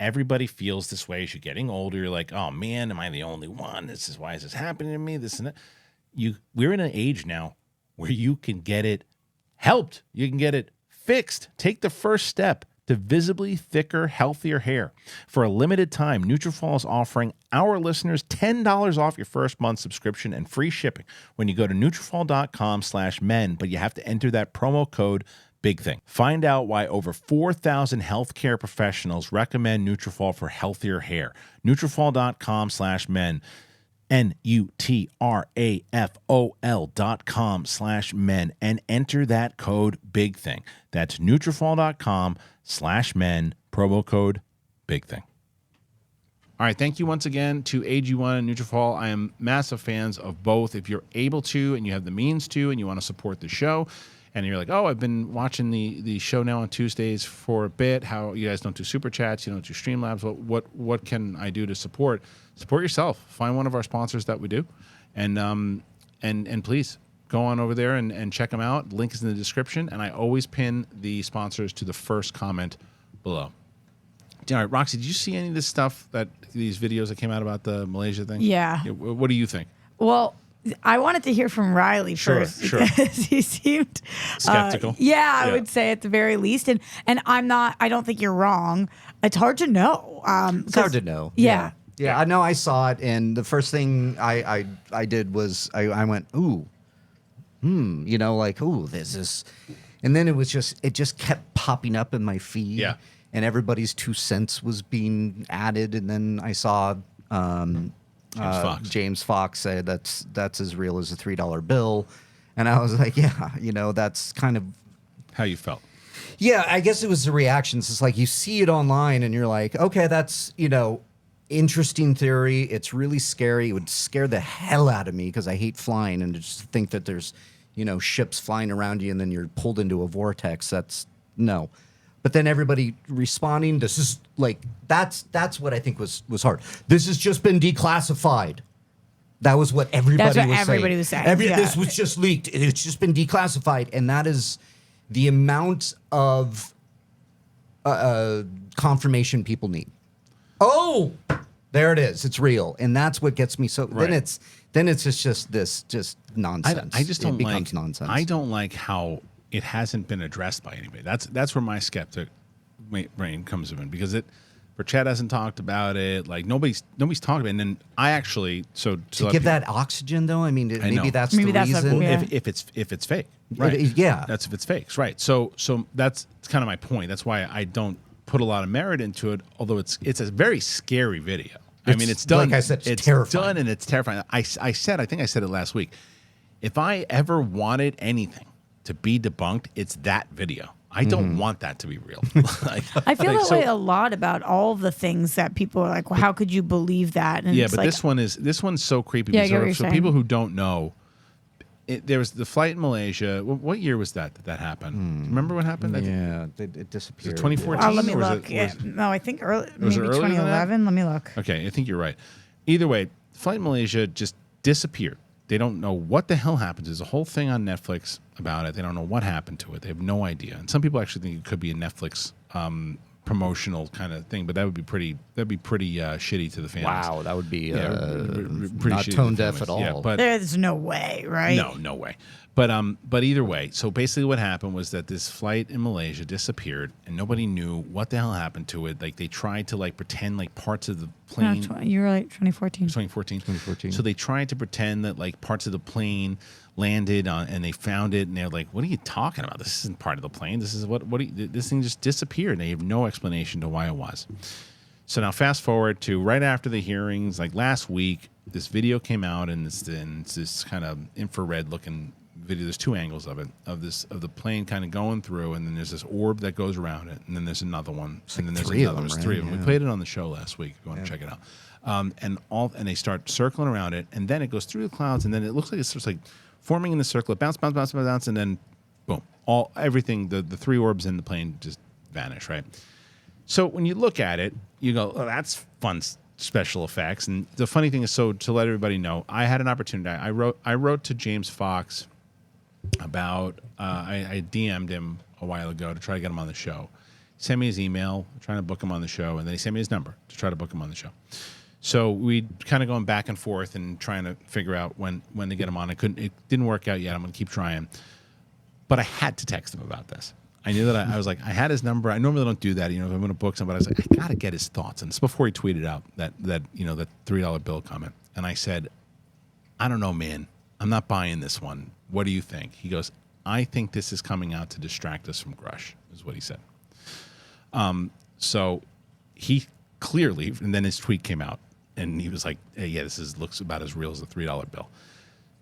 Everybody feels this way as you're getting older. You're like, oh man, am I the only one? Why is this happening to me? This and that. We're in an age now where you can get it helped. You can get it fixed. Take the first step to visibly thicker, healthier hair. For a limited time, Nutrafol is offering our listeners $10 off your first month subscription and free shipping when you go to Nutrafol.com/men, but you have to enter that promo code BIGTHING. Find out why over 4,000 healthcare professionals recommend Nutrafol for healthier hair. Nutrafol.com/men. Nutrafol.com/men and enter that code BIGTHING. That's Nutrafol.com/men, promo code BIGTHING. All right, thank you once again to AG1 and Nutrafol. I am massive fans of both. If you're able to and you have the means to and you want to support the show, and you're like, oh, I've been watching the show now on Tuesdays for a bit. How you guys don't do super chats, you don't do Streamlabs. What can I do to support? Support yourself. Find one of our sponsors that we do, and please go on over there and check them out. Link is in the description, and I always pin the sponsors to the first comment below. All right, Roxy, did you see any of this stuff these videos that came out about the Malaysia thing? Yeah. What do you think? Well, I wanted to hear from Reilly first because he seemed skeptical. I would say at the very least, and I don't think you're wrong. It's hard to know. It's hard to know. Yeah. Yeah, I know. I saw it, and the first thing I did was I went, ooh, this is, and then it just kept popping up in my feed. Yeah. And everybody's 2 cents was being added, and then I saw James Fox say that's as real as a $3 bill, and I was like, that's kind of how you felt. Yeah, I guess it was the reactions. It's like you see it online, and you're like, okay, that's interesting theory. It's really scary. It would scare the hell out of me because I hate flying, and to just think that there's ships flying around you, and then you're pulled into a vortex. That's no. But then everybody responding, this is like, that's what I think was hard. This has just been declassified. That was what everybody was saying. This was just leaked. It's just been declassified. And that is the amount of confirmation people need. Oh, there it is. It's real. And that's what gets me so, then it's just nonsense. I just don't it becomes like nonsense. I don't like how it hasn't been addressed by anybody. That's where my skeptic brain comes in, because Burchett hasn't talked about it. Like nobody's talked about it. And then I actually to give that oxygen though. I mean, maybe that's the reason. If it's fake, right? Yeah, that's if it's fake, right? So that's kind of my point. That's why I don't put a lot of merit into it. Although it's a very scary video. I mean, it's done. Like I said, it's terrifying. Done, and it's terrifying. I think I said it last week. If I ever wanted anything to be debunked, it's that video. I don't want that to be real. I feel that way a lot about all the things that people are like, well, how could you believe that? And yeah, it's but like, this one's so creepy. Yeah, So people who don't know, there was the flight in Malaysia. What year was that happened? Remember what happened? Yeah, it disappeared. 2014? let me or was look. No, I think maybe it earlier than that? 2011. Let me look. Okay, I think you're right. Either way, flight in Malaysia just disappeared. They don't know what the hell happened. There's a whole thing on Netflix about it. They don't know what happened to it. They have no idea. And some people actually think it could be a Netflix promotional kind of thing, but that would be pretty. That'd be pretty shitty to the families. Wow, that would be pretty not shitty tone to the deaf at families. all. Yeah, but There's no way, right? no way. But either way, so basically what happened was that this flight in Malaysia disappeared, and nobody knew what the hell happened to it. Like they tried to pretend like parts of the plane. No, you were right, 2014. 2014. So they tried to pretend that like parts of the plane landed on, and they found it, and they're like, "What are you talking about? This isn't part of the plane. This is this thing just disappeared." And they have no explanation to why it was. So now fast forward to right after the hearings, like last week, this video came out, and it's this kind of infrared looking video. There's two angles of it, of the plane kind of going through, and then there's this orb that goes around it, and then there's another one, and then there's another. There's three of them. We played it on the show last week. If you want to check it out, and they start circling around it, and then it goes through the clouds, and then it looks like it's just like forming in the circle. It bounce, and then boom, everything. The three orbs in the plane just vanish. Right. So when you look at it, you go, "Oh, that's fun." Special effects. And the funny thing is, so to let everybody know, I had an opportunity. I wrote to James Fox about I DM'd him a while ago to try to get him on the show. He sent me his email, trying to book him on the show, and then he sent me his number to try to book him on the show. So we kind of going back and forth and trying to figure out when to get him on. It didn't work out yet. I'm going to keep trying. But I had to text him about this. I knew that I was like, I had his number. I normally don't do that, if I'm going to book somebody. I was like, I got to get his thoughts. And it's before he tweeted out that $3 bill comment. And I said, I don't know, man. I'm not buying this one. What do you think? He goes, I think this is coming out to distract us from Grush, is what he said. So he clearly, and then his tweet came out, and he was like, hey, yeah, looks about as real as a $3 bill.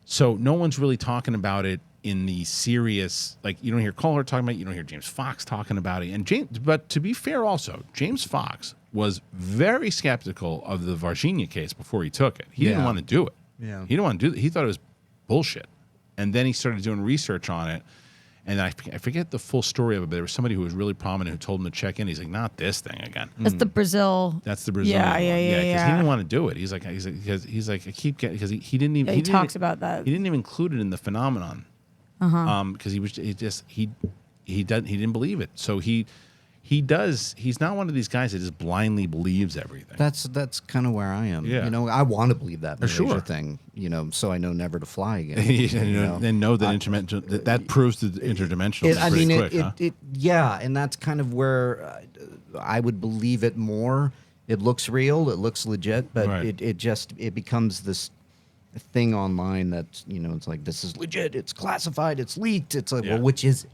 So no one's really talking about it in the serious, like you don't hear Kohler talking about it, you don't hear James Fox talking about it. But to be fair also, James Fox was very skeptical of the Varginha case before he took it. He didn't want to do it. Yeah. He didn't want to do it. He thought it was bullshit. And then he started doing research on it. And I forget the full story of it, but there was somebody who was really prominent who told him to check in. He's like, not this thing again. That's the Brazil. That's the Brazil. Yeah. Because he didn't want to do it. He's like, I keep getting, because he didn't even. He talks about that. He didn't even include it in the phenomenon. Because he didn't believe it. So he's not one of these guys that just blindly believes everything. That's kind of where I am. Yeah. I want to believe that Malaysia Sure. thing, so I know never to fly again. And know that interdimensional, that proves the interdimensional. And that's kind of where I would believe it more. It looks real, it looks legit, but Right. it becomes this thing online that's it's like, this is legit, it's classified, it's leaked. It's like, Yeah. well, which is it?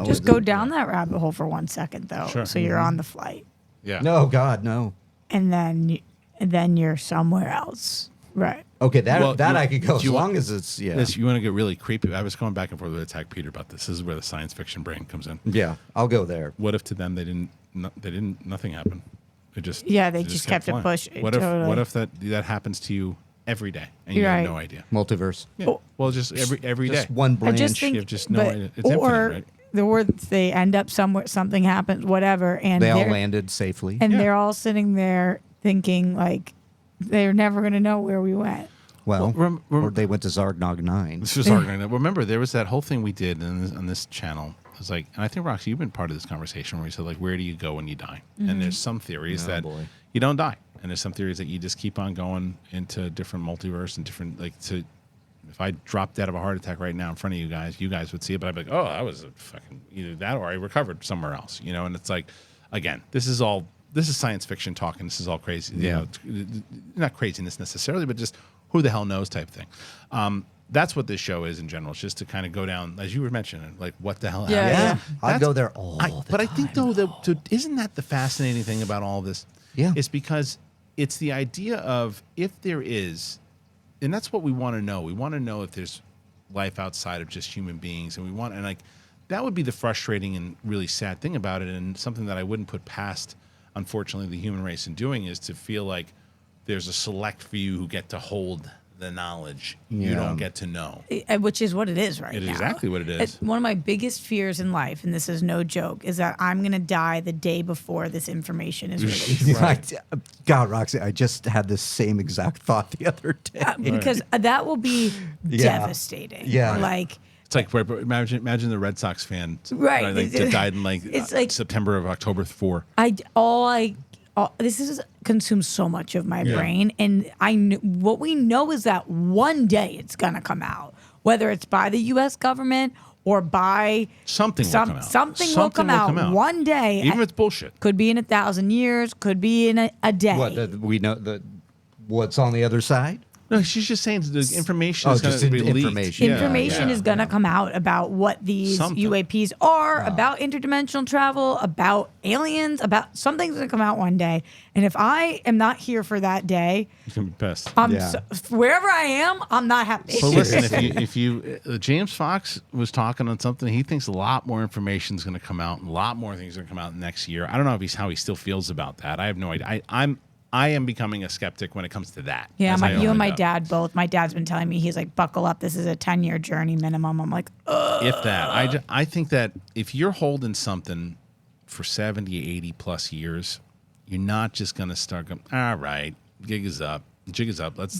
Just go down that rabbit hole for 1 second, though. Sure. So you're on the flight, Yeah. No, God, no. and then you're somewhere else, right? Okay, Well, I could go do as you long want- as it's You want to get really creepy? I was going back and forth with Attack Peter about this. This is where the science fiction brain comes in. Yeah, I'll go there. What if to them nothing happened? They just They just kept it flying. pushed. What Totally. if that happens to you every day and you You're have right. no idea? Multiverse. Yeah. Well, just every day. Just one branch. I just think, You have just no idea. It's or infinite, right? they end up somewhere, something happens, whatever, and They all they're- landed safely. and they're all sitting there thinking like they're never going to know where we went. Well, Well, or they went to Zargnog 9. This was arguing. Remember, there was that whole thing we did on this channel. It was like, and I think Roxy, you've been part of this conversation where we said like, where do you go when you die? And there's some theories that boy. you don't die, and there's some theories that you just keep on going into different multiverse and different like to. If I dropped dead of a heart attack right now in front of you guys would see it, but I'd be like, oh, I was a fucking either that or I recovered somewhere else, you know. And it's like, again, this is science fiction talk, and this is all crazy. Yeah. You know, not craziness necessarily, but just who the hell knows type thing. That's what this show is in general. It's just to kind of go down, as you were mentioning, like what the hell Yeah, happened. yeah. I'd go there all the But time. I think though, isn't that the fascinating thing about all this? Yeah. It's because it's the idea of if there is, and that's what we want to know. We want to know if there's life outside of just human beings, and like that would be the frustrating and really sad thing about it, and something that I wouldn't put past, unfortunately, the human race in doing is to feel like there's a select few who get to hold the knowledge you Yeah. don't get to know. Which is what it is right It is now. exactly what it is. One of my biggest fears in life, and this is no joke, is that I'm going to die the day before this information is released. God, Roxy, I just had this same exact thought the other day. Because that will be Yeah. devastating. Yeah. Like, It's like imagine the Red Sox fan, Right. Like, that died in like, It's like- September of October 4. this is consumes so much of my brain, and what we know is that one day it's gonna come out, whether it's by the U.S. government or by Something will come out. Something will come out one day. Even if it's bullshit. Could be in 1,000 years. Could be in a day. What we know what's on the other side? No, she's just saying the information Oh, is going just to be leaked. information. Yeah, Information yeah, is going to yeah. come out about what these Something. UAPs are, about interdimensional travel, about aliens, about something's going to come out one day. And if I am not here for that day, You can be pissed. Yeah. wherever I am, I'm not happy. But listen, if you James Fox was talking on something, he thinks a lot more information is going to come out, and a lot more things are going to come out next year. I don't know how he still feels about that. I have no idea. I am becoming a skeptic when it comes to that. Yeah, as I you open and my it up. dad both. My dad's been telling me, he's like, buckle up. This is a 10-year journey minimum. I'm like, ugh. If that, I think that if you're holding something for 70, 80 plus years, you're not just going to start going, all right, jig is up. Let's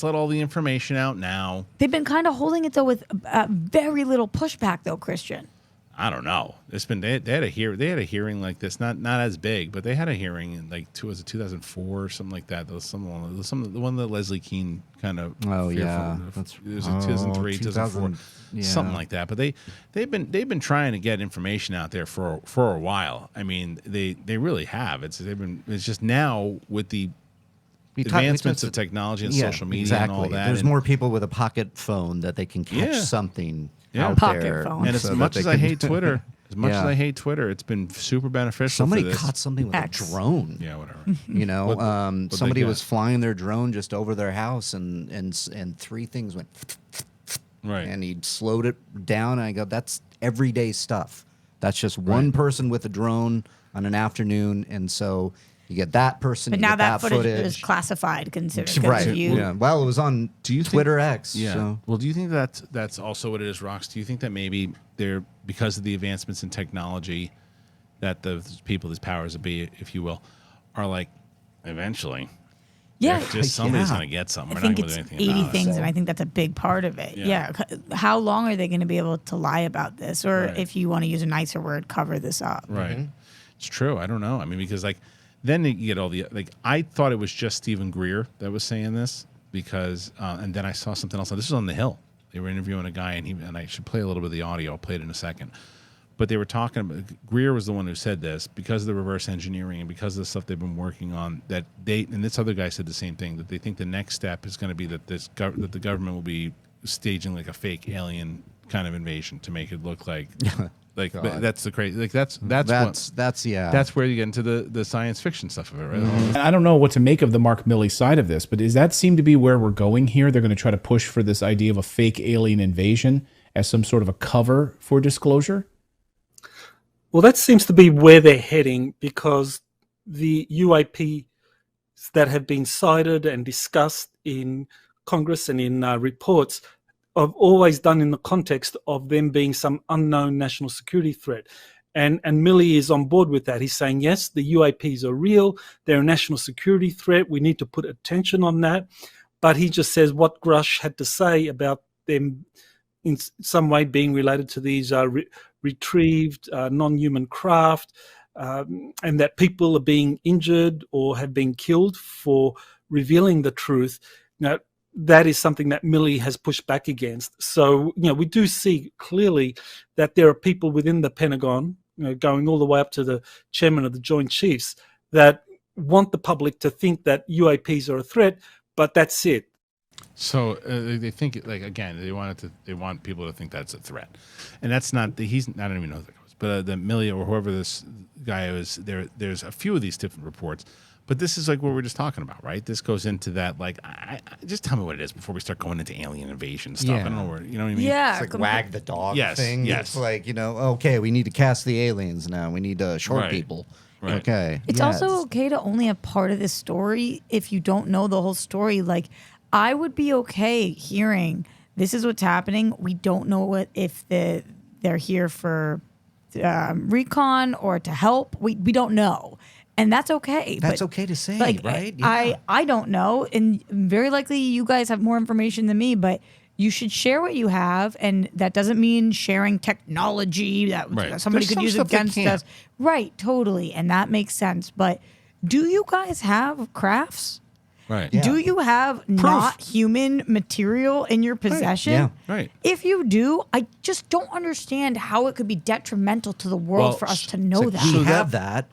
let all the information out now. They've been kind of holding it, though, with very little pushback, though, Kristian. I don't know. It's been they had a hearing like this, not as big, but they had a hearing in like 2004 or something like that. There was the one that Leslie Keane kind of. Oh, yeah. It was like 2003, 2004, yeah. something like that. But they've been trying to get information out there for a while. I mean, they really have. It's just now with the advancements of technology and social media and all that. There's more people with a pocket phone that they can catch Yeah. something Yeah. out Pocket there. phone. And as so that much they as I can- hate Twitter, Yeah. it's been super beneficial. Somebody for this. caught something with X. a drone. Yeah, whatever. You know, What'd they somebody get? was flying their drone just over their house, and three things went, Right. and he slowed it down. And I go, that's everyday stuff. That's just one person with a drone on an afternoon, and so you get that person. But you now get that footage is classified, considered. Right. You, Yeah. Well, it was on Twitter X. Yeah. So. Well, do you think that's also what it is, Rox? Do you think that maybe because of the advancements in technology, that the people, these powers that be, if you will, are like eventually, Yeah. just somebody's Yeah. going to get something. I We're not think going to it's do anything 80 about it. things, and I think that's a big part of it. Yeah. Yeah. How long are they going to be able to lie about this? Or Right. if you want to use a nicer word, cover this up? Right. It's true. I don't know. I mean, because then you get all the I thought it was just Stephen Greer that was saying this because, and then I saw something else. This was on The Hill. They were interviewing a guy, and I should play a little bit of the audio. I'll play it in a second. But they were talking about, Greer was the one who said this because of the reverse engineering and because of the stuff they've been working on, that and this other guy said the same thing, that they think the next step is going to be that that the government will be staging like a fake alien kind of invasion to make it look like that's the crazy, that's where you get into the science fiction stuff of it, right? I don't know what to make of the Mark Milley side of this, but does that seem to be where we're going here? They're going to try to push for this idea of a fake alien invasion as some sort of a cover for disclosure? Well, that seems to be where they're heading because the UAP that have been cited and discussed in Congress and in reports I've always done in the context of them being some unknown national security threat. And Milley is on board with that. He's saying, yes, the UAPs are real. They're a national security threat. We need to put attention on that. But he just says what Grush had to say about them in some way being related to these retrieved non-human craft, and that people are being injured or have been killed for revealing the truth. Now, that is something that Milley has pushed back against. So, we do see clearly that there are people within the Pentagon, going all the way up to the chairman of the Joint Chiefs, that want the public to think that UAPs are a threat, but that's it. So they think, like, again, they want people to think that's a threat, and that's not. I don't even know who that was, but the Milley or whoever this guy is. There's a few of these different reports. But this is like what we're just talking about, right? This goes into that, like, I just tell me what it is before we start going into alien invasion stuff. I don't know where, you know what I mean? Yeah. It's like wag the dog thing. Yes. It's like, okay, we need to cast the aliens now. We need to short people. Right. Okay. It's also okay to only have part of this story if you don't know the whole story. Like, I would be okay hearing this is what's happening. We don't know if they're here for recon or to help. We don't know. And that's okay. That's okay to say, like, right? Yeah. I don't know. And very likely you guys have more information than me, but you should share what you have. And that doesn't mean sharing technology that somebody could use against us. Right, totally. And that makes sense. But do you guys have crafts? Right. Yeah. Do you have not human material in your possession? Yeah. Right. If you do, I just don't understand how it could be detrimental to the world for us to know that. We have that.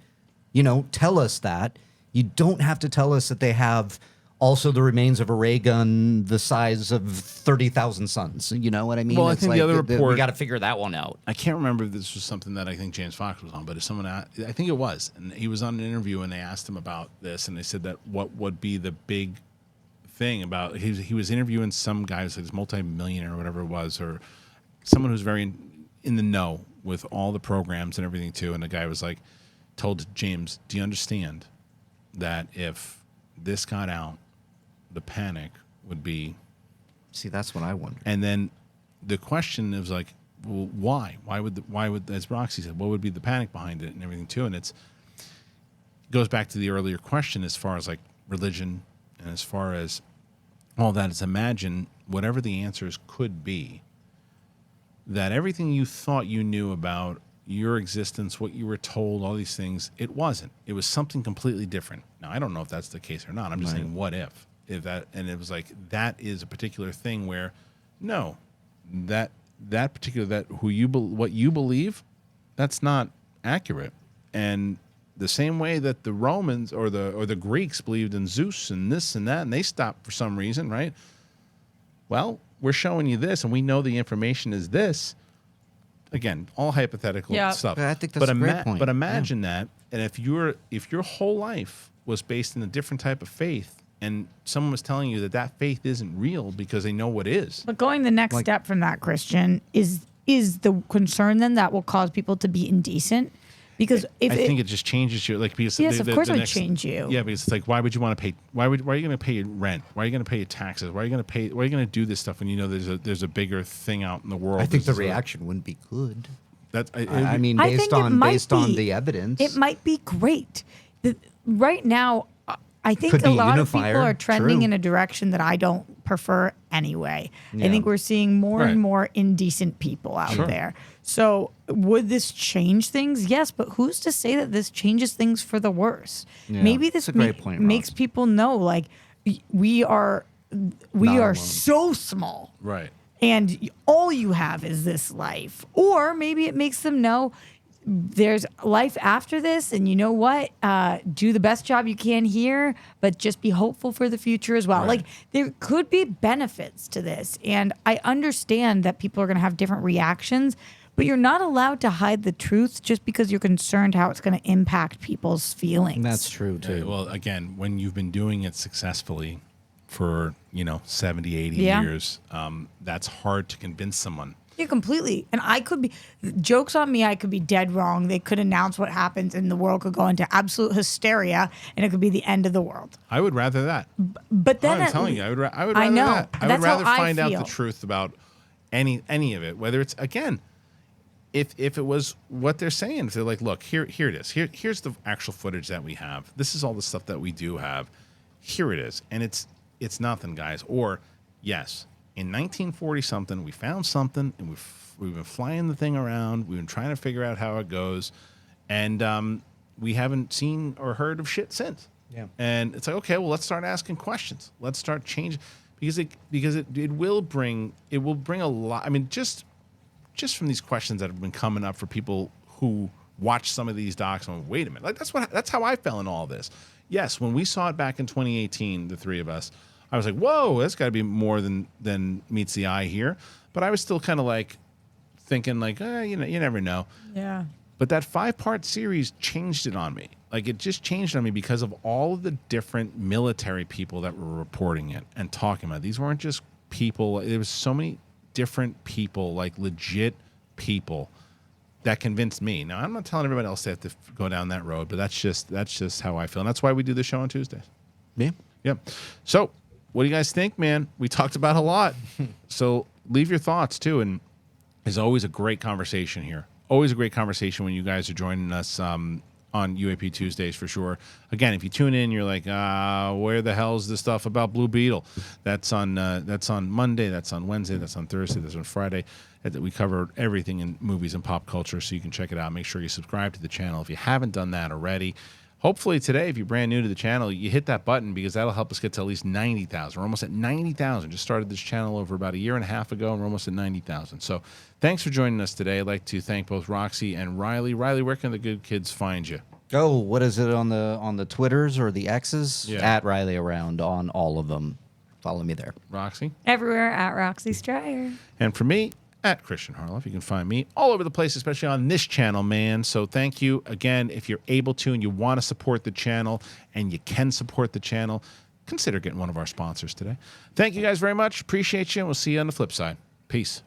Tell us that. You don't have to tell us that they have also the remains of a ray gun the size of 30,000 suns. You know what I mean? Well, it's I think the other report, we got to figure that one out. I can't remember if this was something that I think James Fox was on, but if someone, I think it was, and he was on an interview and they asked him about this, and they said that what would be the big thing about, he was interviewing some guy who's like this multi-millionaire or whatever it was, or someone who's very in the know with all the programs and everything too, and the guy was like, told James, do you understand that if this got out, the panic would be... See, that's what I wonder. And then the question is like, well, why? Why would, as Roxy said, what would be the panic behind it and everything too? And it goes back to the earlier question as far as like religion and as far as all that is, imagine whatever the answers could be, that everything you thought you knew about your existence, what you were told, all these things, it wasn't. It was something completely different. Now, I don't know if that's the case or not. I'm just saying, what if that, and it was like, that is a particular thing where, no, that particular, what you believe, that's not accurate. And the same way that the Romans or the Greeks believed in Zeus and this and that, and they stopped for some reason, right? Well, we're showing you this, and we know the information is this. Again, all hypothetical stuff. I think that's a great point. But imagine that, and if your whole life was based in a different type of faith, and someone was telling you that faith isn't real because they know what is. But going the next step from that, Kristian, is the concern then that will cause people to be indecent? Because I think it just changes you, like, because yes, of course it would change you. Yeah, because it's like, why would you want to pay? Why are you going to pay your rent? Why are you going to pay your taxes? Why are you going to pay? Why are you going to do this stuff when you know there's a bigger thing out in the world? I think the reaction wouldn't be good. I mean, based on the evidence, it might be great. Right now, I think a lot of people are trending in a direction that I don't prefer anyway. Yeah. I think we're seeing more and more indecent people out there. So would this change things? Yes, but who's to say that this changes things for the worse? Yeah, maybe this makes people know, like, we are so small. Right. And all you have is this life. Or maybe it makes them know there's life after this, and you know what? Do the best job you can here, but just be hopeful for the future as well. Right. Like, there could be benefits to this, and I understand that people are going to have different reactions, but you're not allowed to hide the truth just because you're concerned how it's going to impact people's feelings. That's true, too. Well, again, when you've been doing it successfully for, 70, 80 years, that's hard to convince someone. Yeah, completely. And I could be, jokes on me, I could be dead wrong. They could announce what happens and the world could go into absolute hysteria and it could be the end of the world. I would rather that. But then I'm telling you, I would rather I know. that. I would rather find out the truth about any of it, whether it's, again, if it was what they're saying, if they're like, look, here it is. Here's the actual footage that we have. This is all the stuff that we do have. Here it is. And it's nothing, guys. Or, yes, in 1940 something, we found something, and we've been flying the thing around. We've been trying to figure out how it goes, and we haven't seen or heard of shit since. Yeah. And it's like, okay, well, let's start asking questions. Let's start changing, because it will bring a lot. I mean, just from these questions that have been coming up for people who watch some of these docs and wait a minute, like that's how I fell in all this. Yes, when we saw it back in 2018, the three of us, I was like, whoa, that's got to be more than meets the eye here. But I was still kind of like thinking like, you never know. Yeah. But that 5-part series changed it on me. Like, it just changed on me because of all of the different military people that were reporting it and talking about it. These weren't just people. There was so many different people, like legit people, that convinced me. Now, I'm not telling everybody else they have to go down that road, but that's just how I feel. And that's why we do the show on Tuesdays. Yeah. Yep. So what do you guys think, man? We talked about a lot. So leave your thoughts, too. And there's always a great conversation here. Always a great conversation when you guys are joining us on UAP Tuesdays, for sure. Again, if you tune in, you're like, where the hell's the stuff about Blue Beetle? That's on Monday, that's on Wednesday, that's on Thursday, that's on Friday. We cover everything in movies and pop culture, so you can check it out. Make sure you subscribe to the channel if you haven't done that already. Hopefully today, if you're brand new to the channel, you hit that button, because that'll help us get to at least 90,000. We're almost at 90,000. Just started this channel over about a year and a half ago, and we're almost at 90,000. So thanks for joining us today. I'd like to thank both Roxy and Reilly. Reilly, where can the good kids find you? Oh, what is it on the Twitters or the X's? Yeah. At Reilly Around on all of them. Follow me there. Roxy? Everywhere at Roxy Striar. And for me, at Kristian Harloff. You can find me all over the place, especially on this channel, man. So thank you again. If you're able to and you want to support the channel, and you can support the channel, consider getting one of our sponsors today. Thank you guys very much. Appreciate you, and we'll see you on the flip side. Peace.